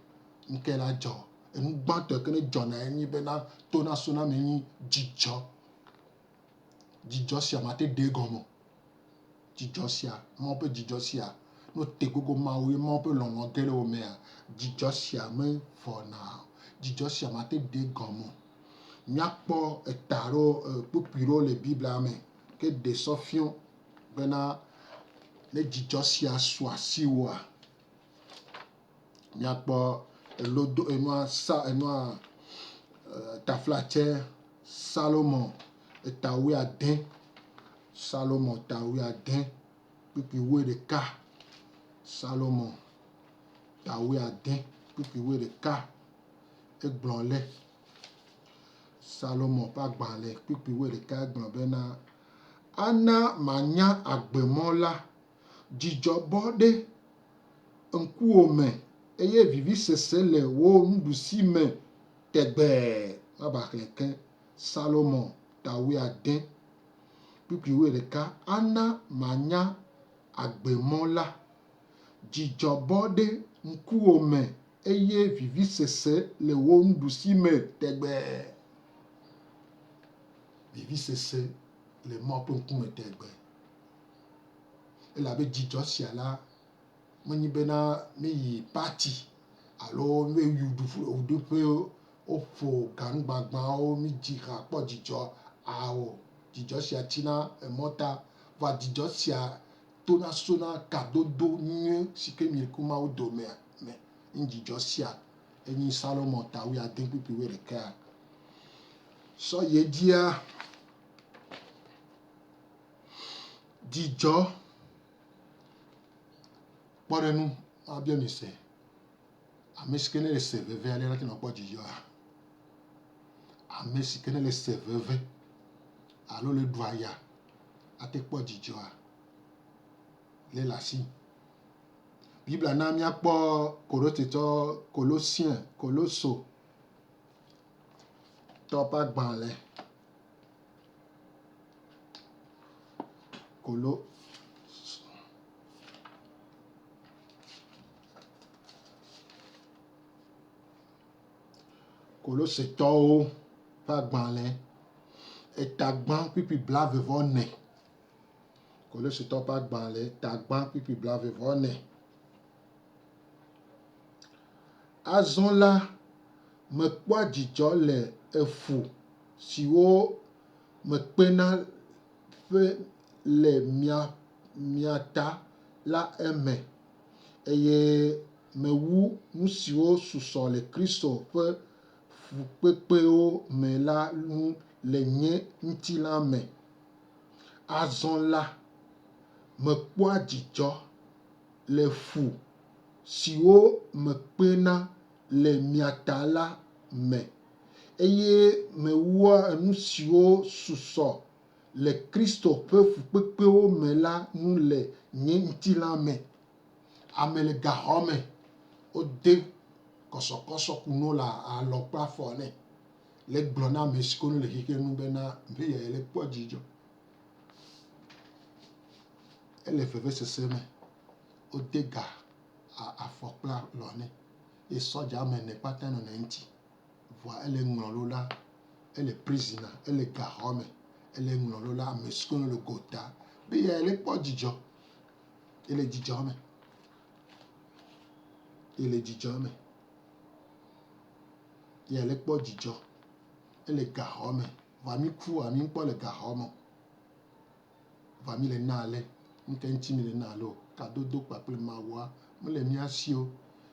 nkela jo en gbanto kene jona eni bena tona sona meni jijo sia mate de gomo jijo sia mo pe jijo sia no tegogo ma wo mo pe lon gele o me jijo sia me for now jijo sia mate de gomo nyakpo etaro pupiro le bible ame ke de sofion bena le jijo sia swasiwa nyakpo elodo enwa taflache Salomon etawe aden Salomon tawe aden pipi we de ka Salomon tawe aden pipi we de ka egbonle Salomon pa gbanle pipi we de ka egbon bena ana manya agbemola jijo bode nku ome eye vivi sesele wo ndusi me tegbe abakeke Salomon tawe aden pipi we de ka ana manya agbemola jijo bode nku ome eye vivi sesele wo ndusi me tegbe vivi sese le mo pe nku me tegbe ela be jijo sia la monyi bena me yi party alo me yudu pe ofo gangbagba o mi jira po jijo awo jijo sia tina emota va jijo sia tona sona kadodo nye sike mi kuma o do me jijo sia eni Salomon tawe aden pipi we reka so ye dia jijo porenu abia mi se amesikene le se veve ale lati no po jijo amesikene le se veve alo le doaya ate po jijo le lasi bible na mi apo korotito Colossiens Colosso to pa gbanle Colosse to pa gbanle etagban pipi blave vone Colosse to pa gbanle tagban pipi blave vone azon la me kpɔ dzidzɔ le efu siwo mekpena ƒe le mia ta la eme eye mewu nu siwo susɔ le Kristo ƒe fukpekpewo me la ŋu le nye ŋutilã me. Azɔ la, mekpɔa dzidzɔ le fu siwo mekpena le mia ta la me eye mewua nu siwo susɔ le Kristo ƒe fukpekpewo me la ŋu le nye ŋutilã me. Ame le gaxɔ me, wode kɔsɔkɔsɔ kunuwo le alɔ kple afɔ nɛ le gblɔ na ame siwo le xixe nu bena le kpɔ dzidzɔ. Ele vevesese me, wode ga afɔ kple alɔ nɛ eye sɔdza ame ene kpata nɔ ne ŋuti. Vɔa ele ŋlɔlo la, ele prison, ele gaxɔ me, ele ŋlɔlo la ame siwo le gota be le kpɔ dzidzɔ. Ele dzidzɔ me. Ele dzidzɔ me. Le kpɔ dzidzɔ. Ele gaxɔ me. Vɔa mi ku mi kpɔ le gaxɔ me. Vɔa mi le na ale. Ŋke ŋuti mi le na ale o. Kadodo kpakple Mawua mele mia si o.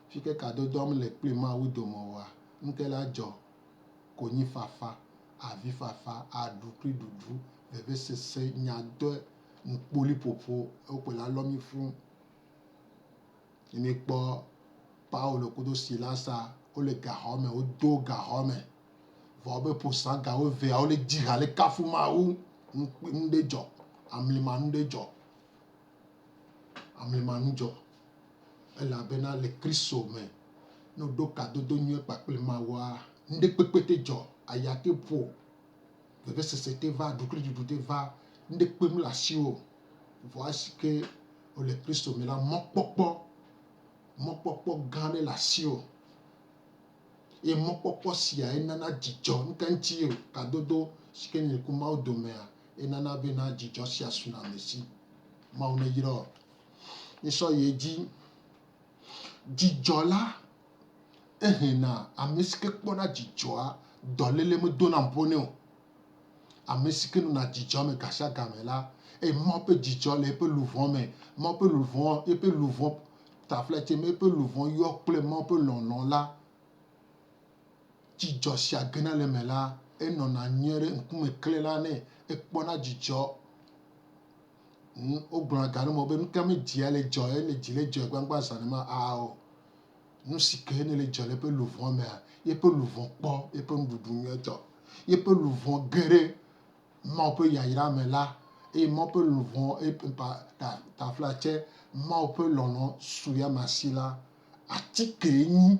Fike kadodoa mele kple Mawu dome oa, ŋke la dzɔ konyifafa, avifafa, aɖukli ɖuɖu, vevesese, nyadɔe, ŋukpoliƒoƒo, wokpe la lɔ mi fũu. Mi kpɔ Paulo kudo Silasa wole gaxɔ me, wodo gaxɔ me. Vɔ be ƒosãga wo vea wole dzi ha le kafu Mawu. Nu ɖe dzɔ. Amlima nu ɖe dzɔ. Amlima nu dzɔ. Elabena le Kristo me, ne woɖo kadodo nyuie kpakple Mawua, nuɖe kpekpe te dzɔ. Aya te ƒo. Vevesese te va, aɖukli ɖuɖu te va. Nuɖe kpe mele asiwò. Vɔ esi ke wole Kristo me la, mɔkpɔkpɔ gã aɖe le asiwò. Eye mɔkpɔkpɔ sia enana dzidzɔ ŋke ŋuti kadodo si ke le ku Mawu domea, enana bena dzidzɔ sia su na ame si. Mawu ne yra o. Misɔ yi edzi. Dzidzɔ la ehena ame si ke kpɔna dzidzɔa, dɔléle medona ƒo nɛ o. Ame si ke nɔna dzidzɔ me ga sia ga me la, eye Mawu ƒe dzidzɔ le eƒe luʋɔ me. Mawu ƒe luʋɔ, eƒe luʋɔ taflatse me, eƒe luʋɔ yɔ kple Mawu ƒe lɔlɔ̃ la, dzidzɔ sia gena le me la, enɔna nyuie ɖe ŋkume klẽ la nɛ. Ekpɔna dzidzɔ. Wogblɔna ga ɖe me be nu ka me dzia le dzɔ, ele dzi le dzɔ gbangba zã ne ma o. Nu si ke ne le dzɔ le eƒe luʋɔ mea, yeƒe luʋɔ kpɔ yeƒe nuɖuɖu nyuietɔ. Yeƒe luʋɔ ge ɖe Mawu ƒe yayra me la, eye Mawu ƒe luʋɔ taflatse, Mawu ƒe lɔlɔ̃ su ya me asi la, atike nyi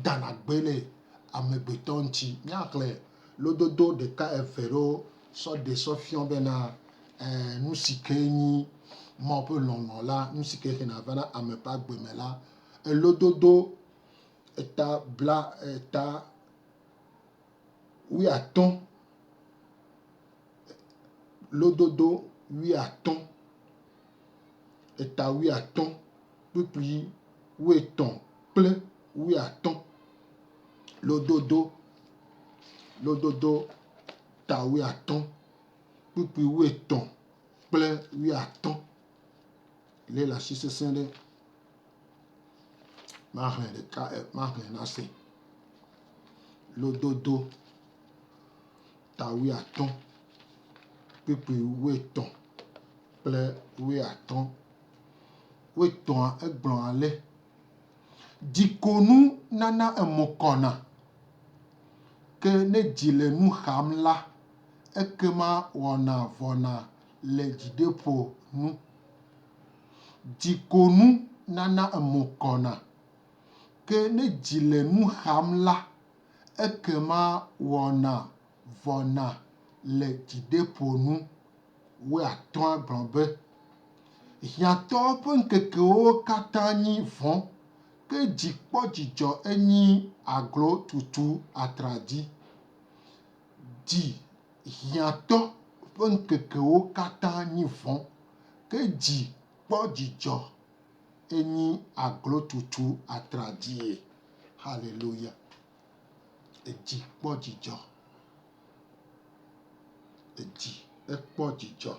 dana gbe le amegbetɔ ŋuti. Míaxlẽ lododo ɖeka eve ɖewo sɔ ɖe sɔ fiɔ bena nu si ke nyi Mawu ƒe lɔlɔ̃ la, nu si ke hena va na ame ƒe agbe me la. Lododo eta 15. Lododo 15. Eta 15 kpukpli 13 kple 15. Lododo ta 15 kpukpli 13 kple 15. Le la asi sesẽ ɖe. Maxlẽ ɖeka, maxlẽ na se. Lododo ta 15 kpukpli 13 kple 15. 13 egblɔ ale. Dzikonu nana emokɔna, ke ne dzi le nu xam la, ekema wɔna vɔna le dzideƒo nu. Dzikonu nana emokɔna, ke ne dzi le nu xam la, ekema wɔna vɔna le dzideƒo nu. 15 gblɔ be, hiãtɔwo ƒe ŋkekewo katã nyi vɔ̃, ke dzikpɔdzidzɔ enyi aglo tutu atraɖi. Hiãtɔ ƒe ŋkekewo katã nyi vɔ̃, ke dzikpɔdzidzɔ enyi aglo tutu atraɖie. Hallelujah. Dzikpɔdzidzɔ. edzi ekpɔ dzidzɔ.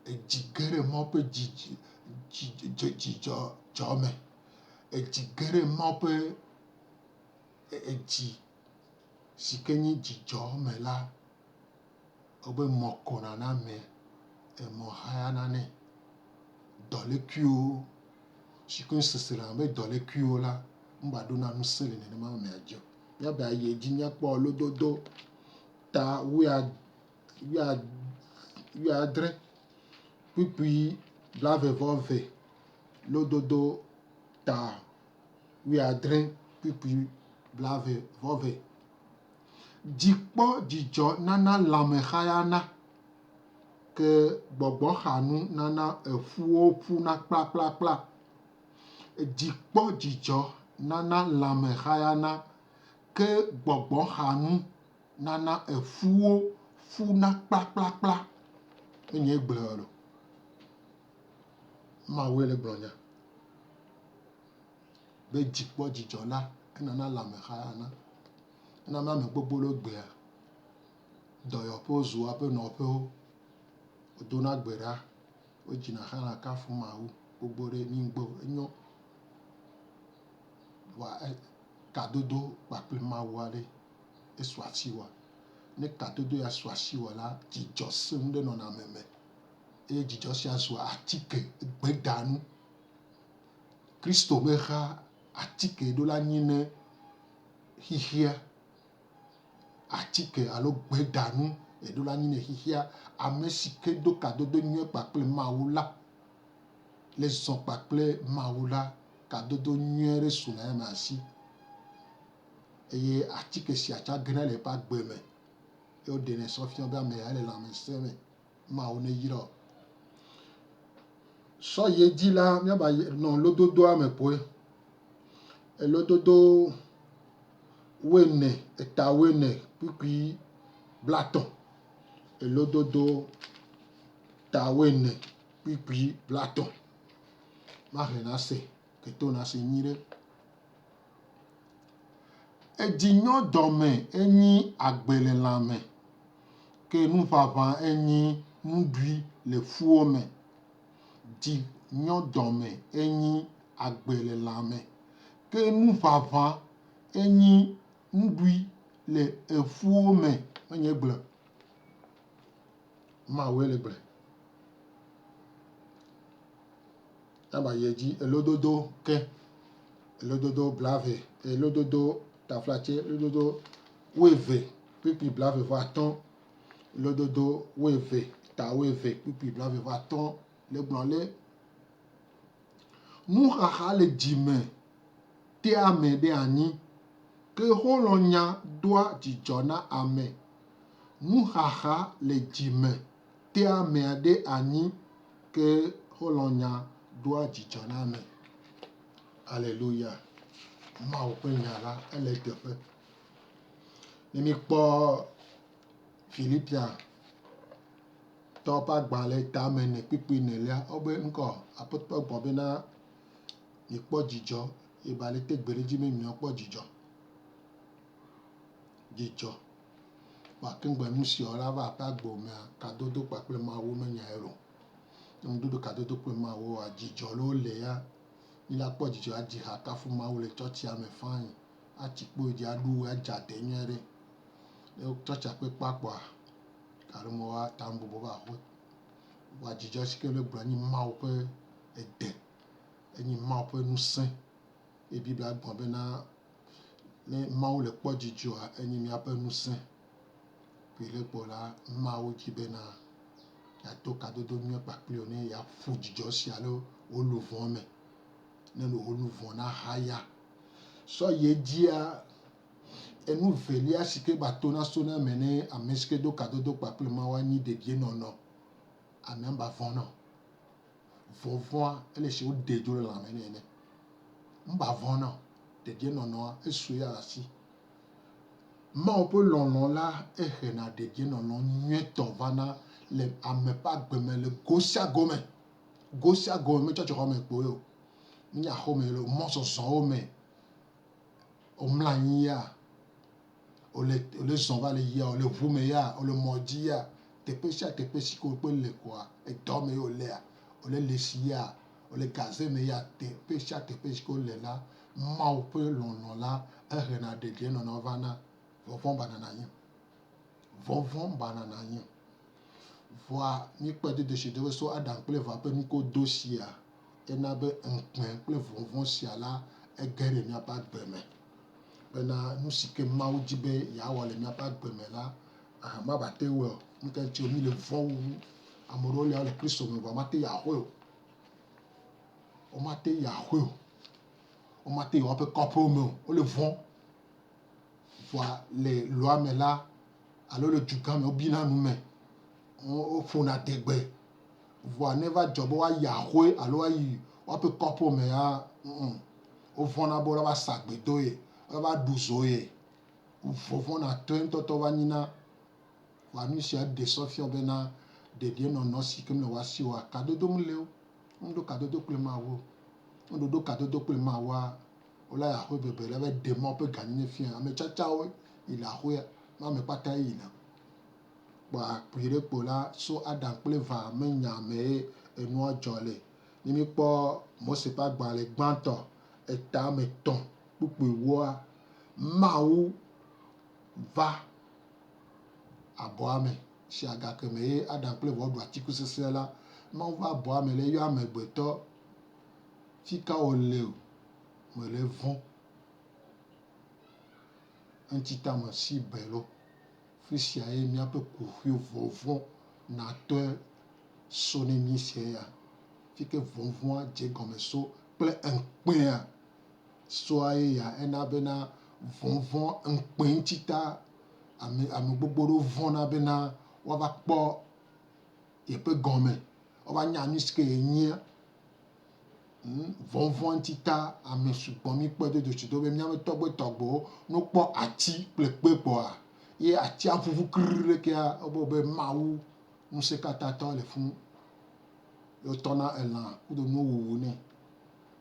Edzi ge ɖe Mawu ƒe dzidzɔ me. Edzi ge ɖe Mawu ƒe edzi si ke nye dzidzɔ me la, wobe mɔ kona na ame, emɔ hayana nɛ. Dɔlekuiwo si ke sesẽna abe dɔlekuiwo la, ŋgbaɖona ŋusẽ le nenema mea dzi o. Míabe ayi edzi míakpɔ lododo ta 17 kpikpui blaeve-vɔ-eve, lododo ta 17 kpikpui blaeve-vɔ-eve. Dzikpɔ dzidzɔ nana lãmehayana, ke gbɔgbɔxanu nana eƒuwo ƒuna kplakplakpla. Dzikpɔ dzidzɔ nana lãmehayana, ke gbɔgbɔxanu nana eƒuwo ƒuna kplakplakpla. Enye gblɔ lo. Mawue le gblɔ nya. Be dzikpɔ dzidzɔ la enana lãmehayana. Enana ame gbogbo le gbea, dɔyɔƒewo zu woaƒe nɔƒewo. Wodona gbe ɖa, wodzina xela kafu Mawu gbogbo ɖe mingbo enyo. Kadodo kpakple Mawu aɖe esu asi wɔ. Ne kadodo ya su asi wɔ la, dzidzɔ sẽ nu ɖe nɔnɔme me. Eye dzidzɔ sia zu atike gbedanu. Kristo be xa atike ɖo la nyi ne xixia. Atike alo gbedanu eɖo la nyi ne xixia. Ame si ke do kadodo nyuie kpakple Mawu la, le zɔ kpakple Mawu la, kadodo nyuie ɖe su na eme asi. Eye atike sia tsã gena le eƒe agbe me. Ye woɖenɛ sɔfiã be ame ya le lãmesẽ me. Mawu ne yra. Sɔ yi dzi la, míaba nɔ lododoa me kpoe. Lododo 14 kpikpui blatɔ. Lododo ta 14 kpikpui blatɔ. Mahe na se, keto na se nyui ɖe. Edzi nyɔ dɔme enyi agbelelãme, ke nuʋaʋã enyi nuɖui le ƒuwo me. Dzi nyɔ dɔme enyi agbelelãme, ke nuʋaʋã enyi nuɖui le eƒuwo me. Enye gblɔ. Mawue le gblɔ. Aba yi dzi elododo ke, elododo blave, elododo taflatse, elododo 12 kpikpui blaeve-vɔ-atɔ̃, elododo 12 ta 12 kpikpui blaeve-vɔ-atɔ̃ le gblɔ le nuxaxa le dzime tea ame ɖe anyi, ke xolɔ̃nya doa dzidzɔ na ame. Nuxaxa le dzime tea amea ɖe anyi, ke xolɔ̃nya doa dzidzɔ na ame. Alléluia. Mawu ƒe nya la ele teƒe. Ne mikpɔ Philippiens tɔwo ƒe agbalẽ tame 1 kpikpui 4, wobe ŋkɔ aƒetɔ gbɔ bena mikpɔ dzidzɔ, eba le te gbe ɖe dzi be miakpɔ dzidzɔ. Dzidzɔ. Wakengbe nu si wɔ la va aƒe agbo mea, kadodo kpakple Mawu menyae o. Ŋudodo kadodo kple Mawu wa dzidzɔ lo le ya. Mi la kpɔ dzidzɔ adzi ha kafu Mawu le tsɔtsia me fãe. Atsi kpo dzi aɖu adze ade nyuie ɖe. Ne tsɔtsia ƒe kpa kpɔa, kaɖome wa tambubo va ho. Wa dzidzɔ si ke le gblɔ nyi Mawu ƒe ede. Enyi Mawu ƒe ŋusẽ. Ye Biblia gblɔ bena ne Mawu le kpɔ dzidzɔa, enyi míaƒe ŋusẽ. Ƒe le kpɔ la, Mawu dzi bena yeato kadodo nyuie kpakple wo ne yeaƒu dzidzɔ sia le wo luvɔ me. Ne wo luvɔ na haya. Sɔ yi dzia, enu velia si ke ba tona sona me ne ame si ke do kadodo kpakple Mawu nyi dedienɔnɔ. Amea ba vɔ̃na. Vɔvɔ̃a ele si wo de dzo le lãme nɛ ene. Mba vɔ̃na. Dedienɔnɔa esue ya asi. Mawu ƒe lɔlɔ̃ la ehena dedienɔnɔ nyuietɔ vana le ame ƒe agbe me le go sia go me. Go sia go me, me tsɔtsɔxɔme kpoe o. Nyaxɔme le mɔzɔzɔwo me. Womlɔ anyi ya. ole zɔn va le yia ole ʋu me ya ole mɔdzi ya teƒe sia teƒe si ke wokpe le koa edɔ me ye wolea ole le si ya ole gaze me ya teƒe sia teƒe si ke wole la Mawu ƒe lɔlɔ la ehena dedienɔnɔ vana vɔvɔ̃ banana anyi vɔvɔ̃ banana anyi vɔa míkpɔ dodosi do be so Adam kple Eva ƒe nuko do sia ena be ŋkpɛ kple vɔvɔ̃ sia la ege ɖe míaƒe agbe me bena nu si ke Mawu dzi be yeawɔ le míaƒe agbe me la mabate wɔe o nuke ŋuti mi le vɔ̃ wu ame ɖewo le Kristo me vɔa mate yi axɔe o womate yi axɔe o womate yi woƒe kɔƒewo me o wole vɔ̃ vɔa le loa me la alo le dugã me wobina nu me woƒona adegbe vɔa ne va dzɔ be woayi axɔe alo woayi woƒe kɔƒewo me ya wovɔ̃na be woava sa gbedo ye woava ɖu zo ye vɔvɔ̃na tɔe ŋutɔtɔ va nyina vɔa nu sia ɖe sɔfiɔ bena dedienɔnɔ si ke le woasi oa kadodo mele o ŋɖo kadodo kple Mawu o ŋɖoɖo kadodo kple Mawua wole yi axɔe bebe la va ɖe Mawu ƒe gãnyenye fia ame tsatsawo yi le axɔea ame kpata yina kpoa kpui ɖe kpo la so Adam kple Eva menya ame ye enua dzɔ le ne míkpɔ Mose ƒe agbalẽ gbãtɔ etame 3 kpukpuewoa Mawu va abɔa me si agake me ye Adam kple Eva ɖu atikutsetse la Mawu va abɔa me le yɔ amegbetɔ fika wòle o mele vɔ̃ eŋtitame si belo fi sia ye míaƒe kuƒi vɔvɔ̃ natɔe so ne mí sia ya fi ke vɔvɔ̃a dze gɔme so kple ŋkpɛa soa ye ya ena bena vɔvɔ̃ ŋkpɛ ŋutita ame gbogbo ɖewo vɔ̃na bena woava kpɔ yeƒe gɔme woava nya nu si ke yenyia vɔvɔ̃ ŋutita ame sugbɔ míkpɔe dodosi do be míaƒe tɔgbewo no kpɔ ati kple kpe kpɔa ye atia ƒuƒu kriɖi ɖekea wobe Mawu ŋusẽkatãtɔ le funu wotɔna elã kudo nuwo wuwu nɛ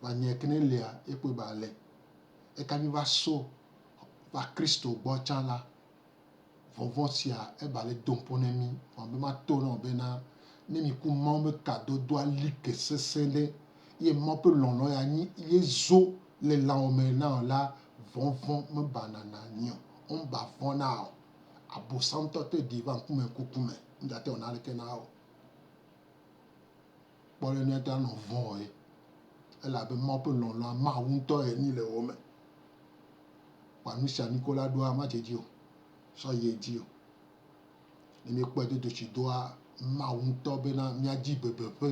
va nye ke ne lea ekpe ba le eka mi va so va Kristo gbɔ tsã la vɔvɔ̃ sia eba le do ŋƒo ne mí vɔ be mato nɔ bena ne mi ku Mawu be kadodoa li ke sesẽ ɖe ye Mawu ƒe lɔlɔ ya nyi ye zo le lãwo me na o la vɔvɔ̃ me banana nyi o ba vɔ̃na o abosamtɔ te ɖi va ŋkume kukume ŋgate wɔ naneke na o kpɔ ɖe ne ta nɔ vɔ̃ ye elabe Mawu ƒe lɔlɔa Mawu ŋutɔ ye ni le wo me kpa nu sia nuko la ɖoa ma dzedzi o sɔ yi dzi o ne mi kpɔe dodosi doa Mawu ŋutɔ bena míadzi bebeƒe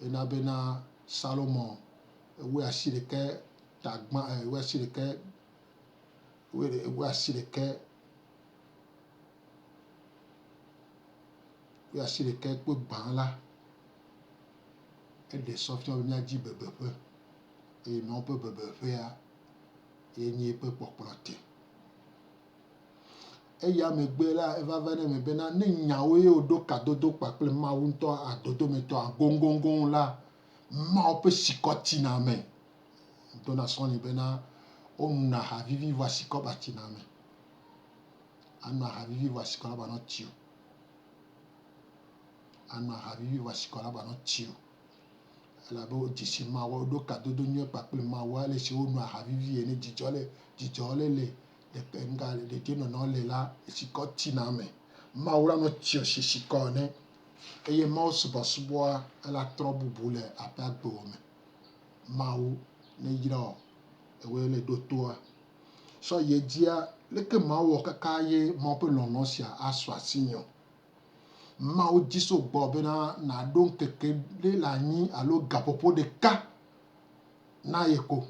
ena bena Salomon wuiasiɖeke tagbã wuiasiɖeke kpe gbã la eɖe sɔfiɔ be míadzi bebeƒe eye Mawu ƒe bebeƒea ye nye eƒe kpɔkplɔ te eya megbe la eva va ne me bena ne nyawo ye woɖo kadodo kpakple Mawu ŋutɔ adodometɔ agoŋgoŋgoŋ la Mawu ƒe sikɔ tina me dona sɔni bena wonuna aha vivi vɔ asikɔ ba tina me anu aha vivi vɔ asikɔ la ba nɔ tsi o anu aha vivi vɔ asikɔ la ba nɔ tsi o elabe wo dzesi Mawu woɖo kadodo nyuie kpakple Mawu ale si wonu aha vivi ye ne dzidzɔ le nga dedienɔnɔ le la sikɔ tina me Mawu la nɔ tsi o si sikɔ ne eye Mawu subɔsubɔa ela trɔ bubu le aƒe agbewo me Mawu ne yra o ewoe le ɖo toa sɔ ye dzia leke Mawu wɔ kaka ye Mawu ƒe lɔlɔ sia asɔ asi nyo Mawu dzi so gbɔ bena naɖo ŋkeke ɖe le anyi alo gaƒoƒo ɖeka na ye ko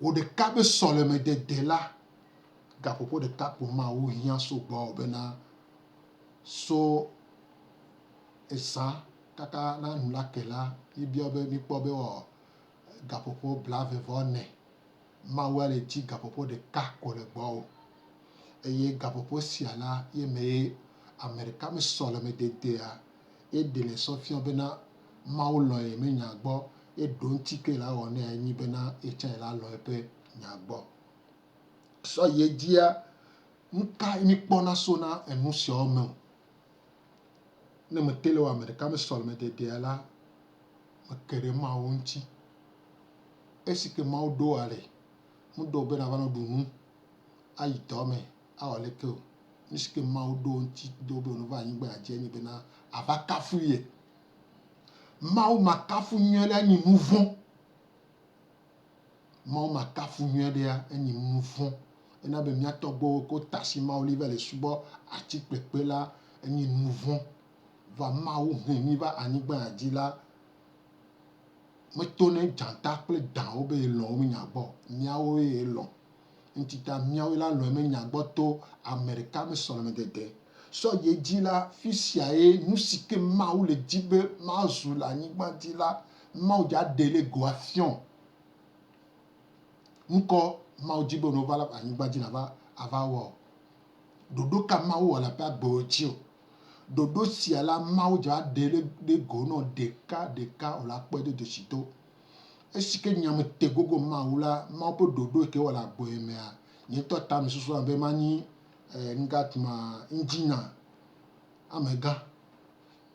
wò ɖeka be sɔlemedede la gaƒoƒo ɖeka ko Mawu hiã so gbɔ bena so ezã kaka na nu la ke la míbiɔ be míkpɔ be wɔ gaƒoƒo 24 Mawu le dzi gaƒoƒo ɖeka ko le gbɔ o eye gaƒoƒo sia la ye me ye ame ɖeka me sɔlemededea eɖe le sɔfiɔ bena Mawu lɔ ye me nya gbɔ eɖo ŋuti ke la wɔ ne enyi bena etsã la lɔ eƒe nya gbɔ sɔ ye dzia nka mi kpɔna sona enu siawo me o. Ne me te le wɔ ame ɖeka me sɔleme dedea la, me ke ɖe Mawu ŋuti. Esi ke Mawu ɖo ale, meɖo be nava nɔ ɖu nu ayi dɔ me awɔ leke o. Nu si ke Mawu ɖo ŋuti do be wònova anyigba ya dzi enye bena ava kafu ye. Mawu ma kafu nyuie ɖe enyi nu vɔ̃. Mawu ma kafu nyuie ɖea enyi nu vɔ̃. Ena be mía tɔgbuiwo ko ta si Mawu li va le subɔ atikpekpe la enyi nu vɔ̃. Va Mawu hẽ mi va anyigba ya dzi la, meto ne dzata kple dãwo be elɔ̃ wo nya gbɔ. Míawoe elɔ̃. Ŋuti ta míawoe la lɔ̃e me nya gbɔ to ame ɖeka me sɔleme dede. Sɔ ye dzi la, fi sia ye nu si ke Mawu le di be mazu le anyigba dzi la, Mawu dza ɖe le go afiɔ. Ŋkɔ Mawu di be wònova le anyigba dzi ava wɔ. Ɖoɖo ka Mawu wɔ le aƒe agbewo dzi o. Ɖoɖo sia la Mawu dza ɖe le go nɔ ɖeka wòle akpɔe do dzoshi to. Esi ke nyame te gogo Mawu la, Mawu ƒe ɖoɖo ke wɔ le agbe mea, nye ŋutɔ ta me susu be manyi nugatuma engineer amegã.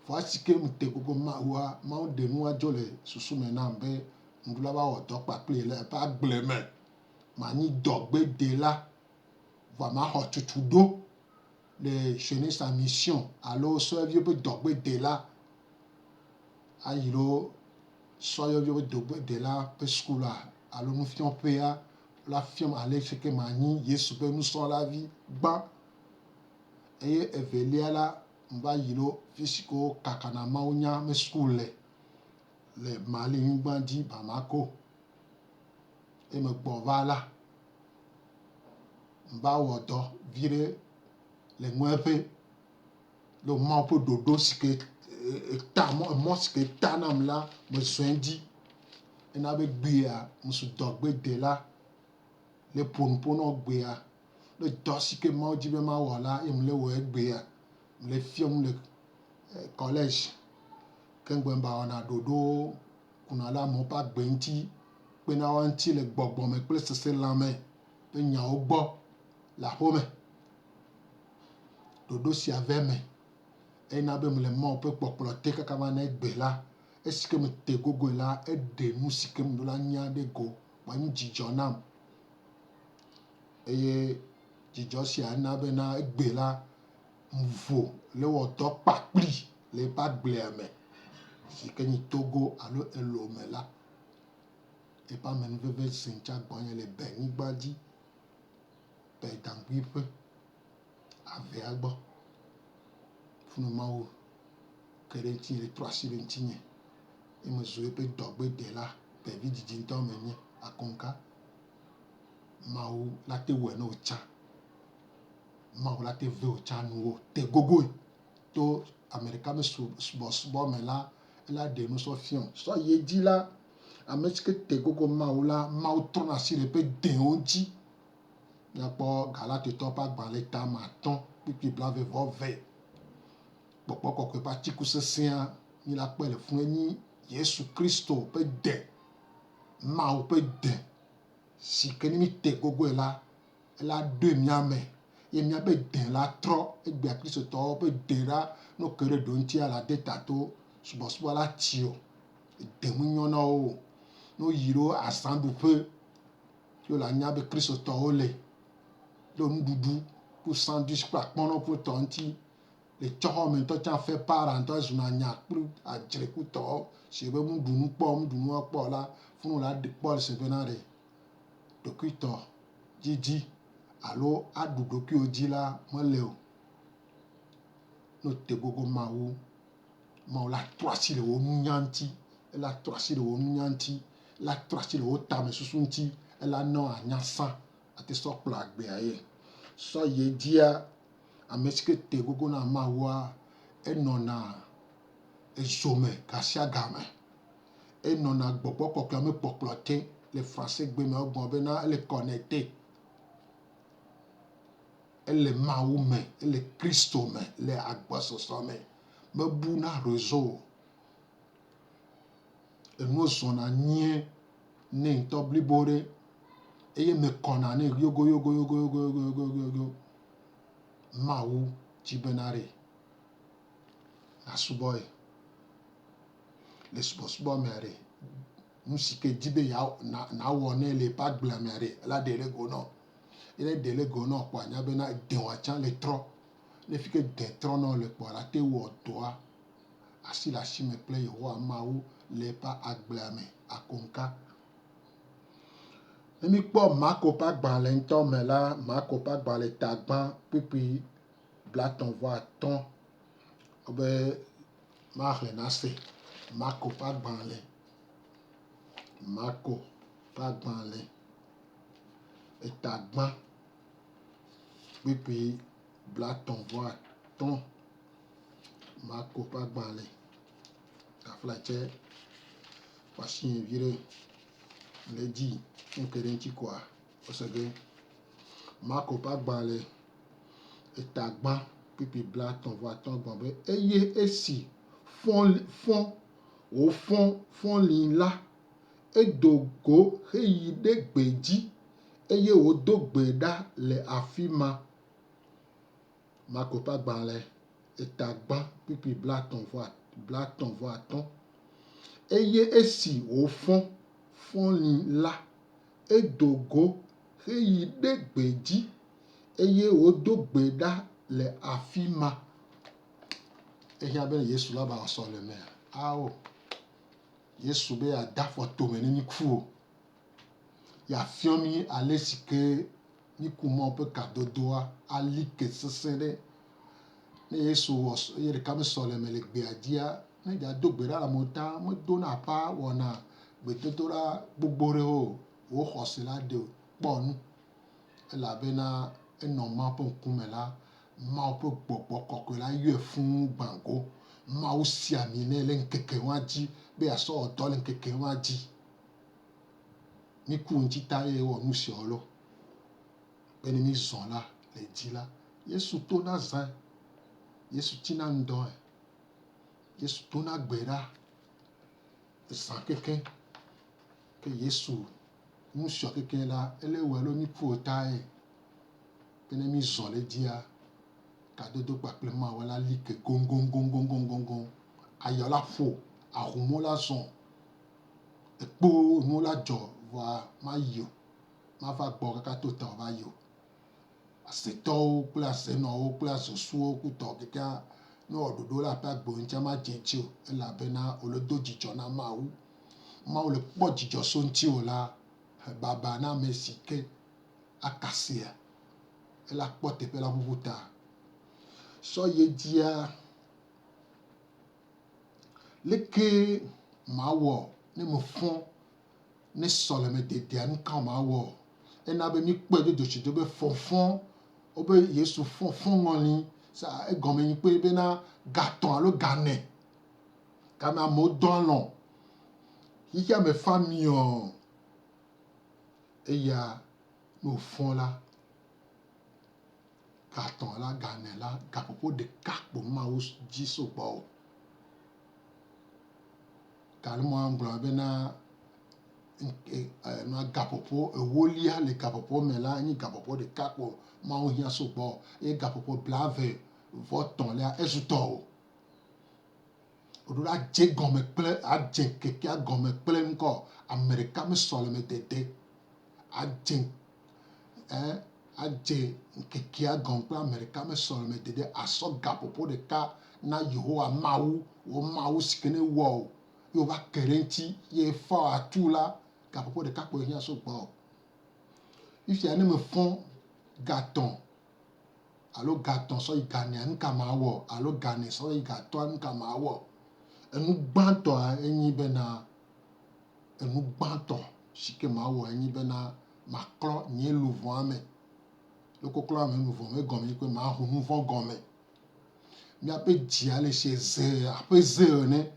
Vɔ esi ke me te gogo Mawua, Mawu ɖe nua dzo le susu me nam be ŋɖula va wɔ dɔ kpakple le eƒe agble me. Manyi dɔgbedela, vɔ maxɔ tutu ɖo le jeunesse en mission alo sɔhɛviwo ƒe dɔgbedela ayi ɖo sɔhɛviwo ƒe dɔgbedela ƒe skula alo nufiɔƒea la fiɔm ale si ke manyi Yesu ƒe nusrɔ̃lavi gbã. Eye evelia la, va yi ɖo fi si ke wo kakana mawunya me skul le Mali nyigba dzi Bamako. Eye megbɔ va la, va wɔ dɔ vi ɖe le ŋueƒe le Mawu ƒe ɖoɖo si ke mɔ si ke ta nam la me zɔe dzi. Ena be gbea mesu dɔgbedela le ƒonuƒo nɔ gbea. Le dɔ si ke Mawu di be mawɔ la, ye mele wɔe gbea. Mele fiɔm le college. Ke ŋgbe mba wɔna ɖoɖo kuna ɖe amewo ƒe agbe ŋuti kpena wo ŋuti le gbɔgbɔ me kple seselãme ƒe nyawo gbɔ le aƒe me. Ɖoɖo sia ve me. Ena be mele Mawu ƒe kpɔkplɔ te kaka va na egbe la, esi ke me te gogoe la, eɖe nu si ke meɖo la nya ɖe go. Wòanyi dzidzɔ nam. Eye dzidzɔ sia na bena egbe la, vo le wɔ dɔ kpakpli le eƒe agblea me si ke nyi Togo alo Elome la. Eƒe amenuveve si ŋtsa gbɔnye le Benyigba dzi, Bedaŋuiƒe, avea gbɔ. Funu Mawu ke ɖe ŋutinye le trɔ asi ɖe ŋutinye. Ye mezu eƒe dɔgbedela, ɖevi dzidzitɔ menye akɔŋka. Mawu la te wɔe ne wò tsã. Mawu la te ve wò tsã nuwo te gogoe. To ame ɖeka me subɔsubɔ me la, ela ɖe nusɔ fiɔm. Sɔ ye dzi la, ame si ke te gogo Mawu la, Mawu trɔna asi le eƒe dẽwo dzi. Míakpɔ Galatitɔwo ƒe agbalẽ tame 5 kpikpi 22. Gbɔgbɔ kɔkɔe ƒe atikusesẽa mi la kpɔe le funu enyi Yesu Kristo ƒe dẽ. Mawu ƒe dẽ si ke ne mi te gogoe la, ela ɖoe mía me. Ye míaƒe dẽ la trɔ egbea kristotɔwo ƒe dẽ la no ke ɖe ɖo ŋutia la de ta to subɔsubɔ la tsi o. Dẽ menyo na wo o. No yi ɖo azãɖuƒe ye wòle anya be kristotɔwo le nuɖuɖu kple sandwich kple akpɔnɔ kple tɔ ŋuti le tsɔxɔme ŋutɔ tsã fait part ŋutɔ zuna nya kple adzre kple tɔwo si be nuɖunu kpɔ la, funu la ɖe kpɔ se bena ɖe ɖokuitɔ dzidzi alo aɖu ɖokuiwo dzi la mele o. No te gogo Mawu, Mawu la trɔ asi le wo nunya ŋuti. Ela trɔ asi le wo nunya ŋuti. Ela trɔ asi le wo tame susu ŋuti. Ela nɔ anya sã ate sɔ kplɔ agbea ye. Sɔ ye dzia, ame si ke te gogo na Mawua, enɔna ezome gasia game. Enɔna gbɔgbɔ kɔkɔe me kpɔkplɔ te. Le français gbe me wogblɔ bena ele connecté. Ele Mawu me, ele Kristo me, le agbɔsɔsɔ me. Mebu na réseau o. Enuwo zɔna nyuie ne ŋutɔ blibo ɖe. Eye me kɔna ne yogo. mawu jibenare na suboy le subo mere musike jibe ya na wone le pa gbla mere la dele go no ile dele go no kwa nya be na de wa chan le tro le fike de tro no le kwa la te wo doa asi la shi me ple yo mawu le pa agbla me akonka emi kpo mako pa gban le nto me la mako pa gban le tagban pipi blaton voa ton obe marle na se mako pa gban le mako pa gban le etagban pipi blaton voa ton mako pa gban le aflache pasin vire le di nkerenti kwa osege mako pa gban le etagban pipi blaton voa ton gban be eye esi fon lin la edogo heyi de gbeji eye wo do gbeda le afima mako pa gban le etagban pipi blaton voa ton eye esi wo fon lin la edogo heyi de gbeji eye wo do gbeda le afima ehia be Yesu la ba so le me ao Yesu be ya da foto me ni ku ya fiomi alesike ni ku mo pe kadodoa alike sesere ne Yesu was yere kam so le me le gbe adia ne ja do gbeda la mota mo do na pa wona gbe totora gbogbore o hosila de ponu ela be na eno ma po nkume la ma po gbogbo koko la yo fun gbango ma o si ami ne le nkeke wa ji be aso odo le nkeke wa ji ni ku nji ta ye wo nu si olo be ni mi zon la le ji la Yesu to na zan Yesu ti na ndo Yesu to na gbera san keke ke Yesu nu si keke la ele we lo ni ku ta e be ni mi zon le dia kadodo paple ma wala like gong ayola fo ahumo la son epo nu la jo wa ma yo ma va gbo kaka to ta va yo aseto kula seno o kula sosu o kuto kika no ododo la pa gbo ncha ma jeje o ela be na olodo jijo na ma o le po jijo so nti o la baba na mesike akasia ela pote pe la bubuta so ye dia leke ma wo ne mo fon ne sole me de dia nka ma wo ena be mi pe de dochi do be fon obe Yesu fon ngoni sa e gomi yin pe be na gaton alo gane kama mo don lon yi ya me fami o eya no fon la gaton la gane la gapopo de kakpo ma o ji so gbo kalmo anglo be na gapopo ewolia le gapopo me la ni gapopo de kakpo ma o hia so gbo e gapopo blave voton le ezuto odura je gome ple a je keke a gome ple nko America me sole me tete a je keke a gome ple America me sole me tete aso gapopo de ka na Yehowa mawu sikene wo yo ba kerenti ye fa atula gapopo de kakpo hia so gbo if ya ne me fon gaton alo gaton so igane nka ma wo alo gane so igaton nka ma wo enu gbanto enyi be na enu gbanto sike ma wo enyi be na makro nye luvon ame loko klo ame luvon me gome pe ma hu nu von gome mi ape dia le se ze ape ze ne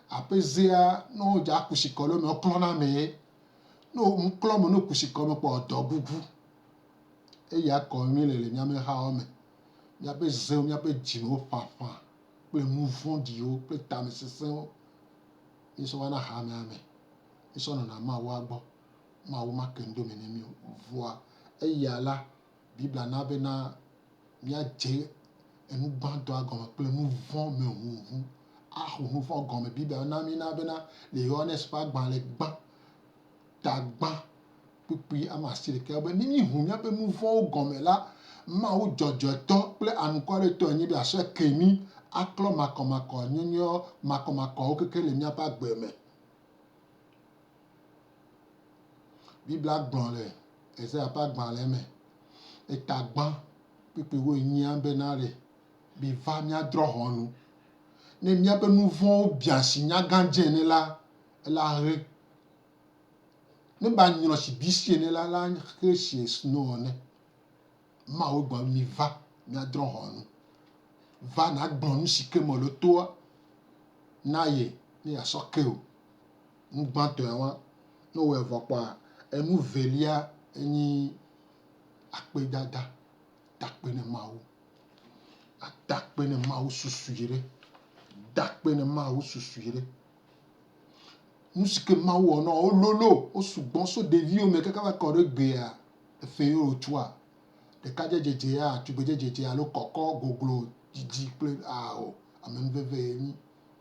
ape ze a no ja kusikolo me oklo na me no nklo mo no kusikolo po odo gugu e ya ko mi le mi ame ha o me mi ape ze mi ape jino papa ple mouvement dio ple tame sesen iso wana ha me ame iso no na ma wa gbo ma wo ma kendo me ni mi voa e ya la bibla na be na mia dze enu gbãtɔ agɔme kple nu vɔ me huhu aho nu vɔ gɔme Bible na mi na bena le Yohanes ƒe agbalẽ gbã tagbã kpukpui ama 11 be ne mi hu miaƒe nu vɔwo gɔme la Mawu dzɔdzɔetɔ kple anukwaretɔ nyi be asɔ ke mi aklɔ makɔmakɔ nyɔnyɔ makɔmakɔwo keke le miaƒe agbe me. Biblia gblɔ le Esaya ƒe agbalẽ me eta gbã kpukpui 8 bena le miva miadrɔ̃ ʋɔnu ne miaƒe nu vɔwo biasi nyagãdze ene la ela ɣe ne ba nyrɔ si bisi ene la ɣe si snow ene Mawu gblɔ miva miadrɔ̃ ʋɔnu va na gblɔ nu si ke me le toa na ye ne yasɔ ke o nu gbãtɔ ya wa ne wɔ vɔ kpɔa enu velia enyi akpedada dakpe ne Mawu adakpe ne Mawu susui ɖe dakpe ne Mawu susui ɖe nu si ke Mawu wɔ na wo lolo wo sugbɔ so ɖeviwo me kaka va kɔ ɖe gbea efe ye wotsua ɖekadze dzedze tugbedze dzedze alo kɔkɔ goglo didi kple o amenuveve ye nyi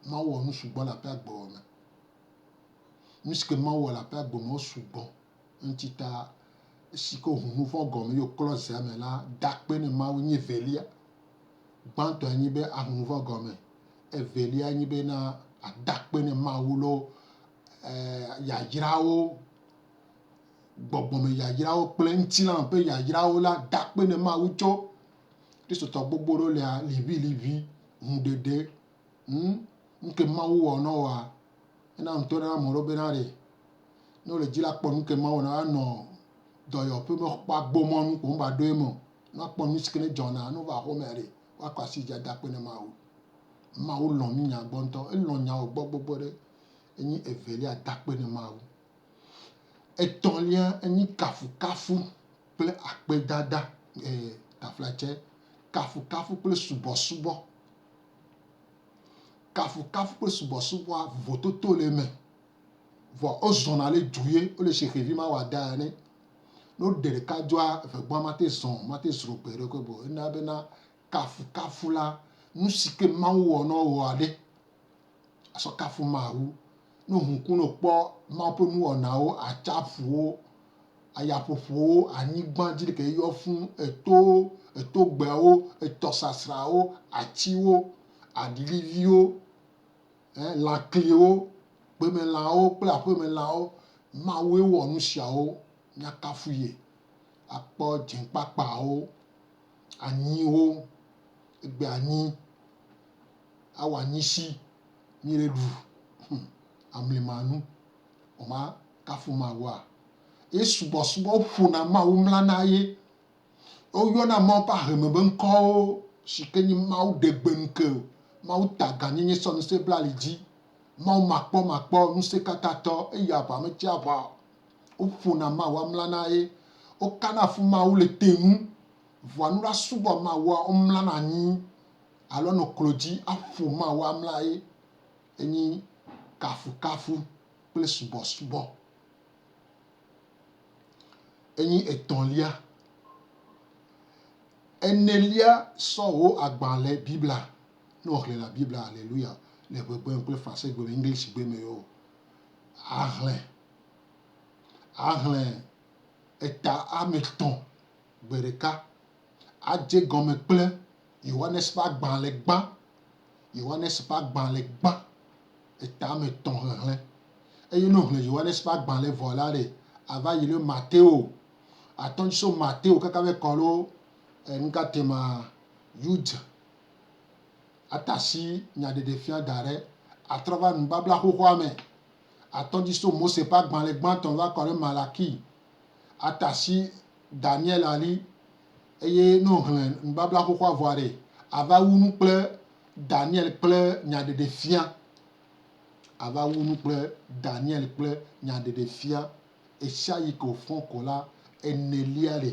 Mawu wɔ nu sugbɔ le aƒe agbe me nu si ke Mawu wɔ le aƒe agbe me wo sugbɔ ŋuti ta si ke hu nu vɔ gɔme ye klɔ zea me la dakpe ne Mawu nye velia gbãtɔ nyi be ahu nu vɔ gɔme evelia nyi be na adakpe ne Mawu lo yayrawo gbɔgbɔme yayrawo kple ŋutilã ƒe yayrawo la dakpe ne Mawu tso kristotɔ gbogbo ɖewo le liʋĩliʋĩ huɖeɖe nuke Mawu wɔ na woa ena ŋutɔ ɖe ame ɖewo bena ɖe ne wole dzi la kpɔ nuke Mawu na anɔ dɔyɔƒe me kpɔ agbomɔnu ko ba ɖo eme ne akpɔ nu si ke ne dzɔna ne va xɔme ɖe woakɔ asi dzi adakpe ne Mawu Mawu lɔ̃ mi nya gbɔ ŋutɔ elɔ̃ nyawo gbɔ gbogbo ɖe enyi evelia dakpe ne Mawu etɔ̃lia enyi kafukafu kple akpedada taflatse kafukafu kple subɔsubɔ kafukafu kple subɔsubɔa vototo le eme vɔ wozɔna le du ye wole si xevi ma wòada ene ne woɖe ɖeka dzɔa vegbɔa mate zɔ mate zro gbe ɖe ko ena bena kafukafu la nu si ke Mawu wɔ na woa ɖe asɔ kafu Mawu ne hu ne kpɔ Mawu ƒe nuwɔnawo atsaƒuwo ayaƒoƒowo anyigba dzi ke yɔ fũu etogbeawo etɔsasrawo atiwo aɖiliviwo lãkliwo gbemelãwo kple aƒemelãwo Mawu wɔ nu siawo miakafu ye akpɔ dzekpakpawo anyiwo egbe anyi awɔ anyisi mi le ɖu amlimanu wòma kafu Mawua ye subɔsubɔ ƒona Mawu mlana ye woyɔna Mawu ƒe aheme be ŋkɔwo si ke nye Mawu ɖe gbe nuke Mawu ta gãnyenye sɔ ŋusẽ bla ali dzi Mawu makpɔmakpɔ ŋusẽkatãtɔ eyi aʋa metsi aʋa woƒona Mawua mlana ye wokana fu Mawu le tenu vɔa nu la subɔ Mawua womlana anyi alo nɔ klo dzi aƒo Mawua mla ye enyi kafukafu kple subɔsubɔ enyi etɔ̃lia enelia sɔ wo agbalẽ Biblia ne woxlẽ la Biblia aleluya le hebrewgbe kple français gbe me English gbe me yo ahlẽ eta ame 3 gbe ɖeka adze gɔme kple Yohanes ƒe agbalẽ gbã eta ame 3 xexlẽ eye ne woxlẽ Yohanes ƒe agbalẽ vɔ la ɖe ava yi le Mateo atɔ so Mateo kaka va kɔ ɖo nukatema Jude atasi nyaɖeɖefia da ɖe atrɔ va nubabla xoxoa me atɔ so Mose ƒe agbalẽ gbãtɔ va kɔ ɖe Malaki atasi Daniel ali eye ne woxlẽ nubabla xoxoa vɔa ɖe ava wu nu kple Daniel kple nyaɖeɖefia ava wu nu kple Daniel kple nyaɖeɖefia esia yi ke wòfɔ ko la enelia ɖe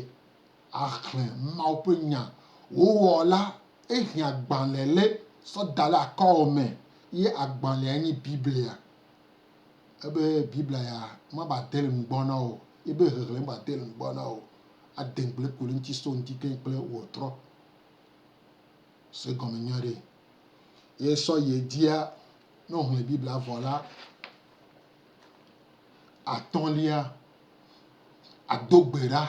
axlẽ Mawu ƒe nya wowɔ la ehe agbalẽ le sɔ da le akɔwò me ye agbalẽa nye Biblia ebe Biblia ya maba de le nugbɔ na o ebe hehe maba de le nugbɔ na o ade gble ko le ŋuti so ŋuti ke kple wòtrɔ c'est comme ignoré. Et ça, il dit, non, la Bible, voilà, à ton lien, à Dogbera,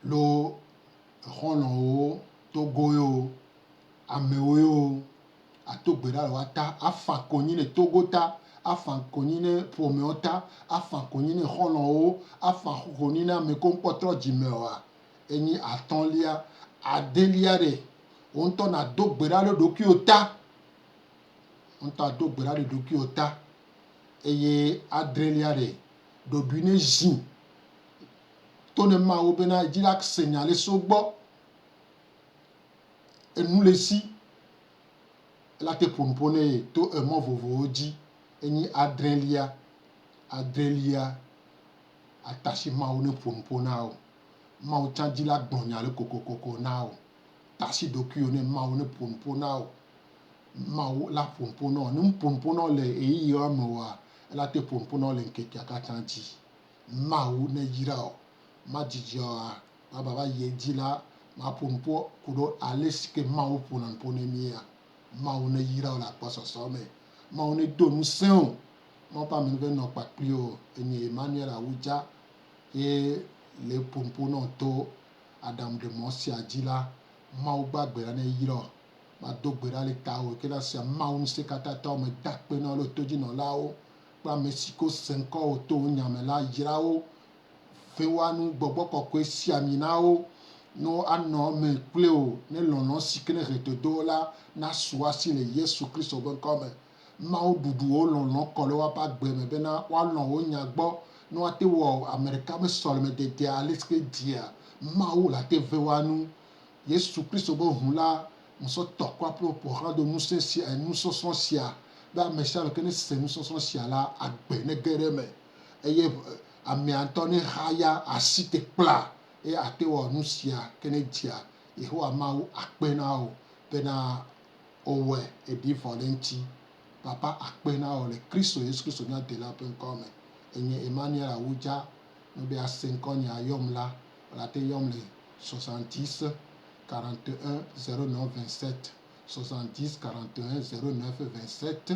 le Rono, Togoyo, Ameoyo, à Dogbera, Wata, à Fankonine, Togota, à Fankonine, Pomeota, à Fankonine, Rono, à Fankonine, Mekompotro, Jimewa, et ni à ton lien, à Deliare, on t'en a Dogbera, le Dokiota, on t'a Dogbera, le Dokiota. Eye adreliare do bune jin to ne ma obena dila signalé so gbo enu le si la te ponpone to mo vovo di eni adrelia atashi ma o ne ponpona o ma o chan dila gbonya le kokokoko na o tashi doku o ne ma o ne ponpona o ma o la ponpona ni ponpona le eyi yo amowa la te ponpona le nkeke akatanji ma o ne yira o ma jijioa ma baba ye dila ma ponpo kudo aleske ma o ponan ponemia ma o ne yira o la paso some ma o ne donu sen ma pa mi ve no pa prio eni Emmanuel Awuja e le ponpona to Adam de Mosia dila ma o gbagbe la ne yira ma dogbera le ta o ke la sia ma o se katata o me dakpe na lo toji no la o pa Mexico 5 o to nyame la yira o fewanu gbogbo kokwe si amina o no ano me ple o ne lono sikene reto la na suasi le Yesu Kristo ben comme ma o dudu o lono kole wa pa gbe me bena wa lon o nyagbo no ate wo America me sol me de dia aleske dia ma o la te fewanu Yesu Kristo bo hula muso tokwa pro rado muso si muso son sia ba me sha ke ne se muso son sia la agbe ne gereme eye ame antoni haya asite kpla e ate wo nusia kene dia iho amau akpena o pena owe e di volenti papa akpena o le Kristo Yesu Kristo nya de la pen come enye Emmanuel Awuja no be a 5 ans ya yom la te yom le 70 41 09 27 70 41 09 27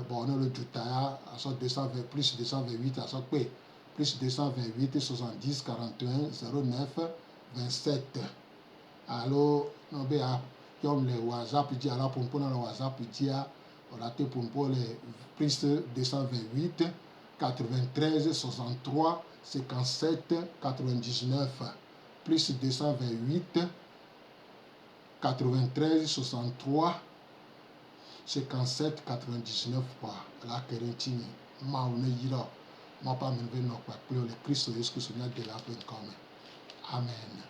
bon, on a le Jutaya à 220 plus 228 à son P plus 228 70 41 09 27 alors on be a comme le WhatsApp dit à la pompo dans le WhatsApp dit on a te pompo le plus 228 93 63 57 99 plus 228 93 63 57 99 par la Kerentini ma on yira ma pa me no pa le Christ Yesu Christ de la peine comme amen.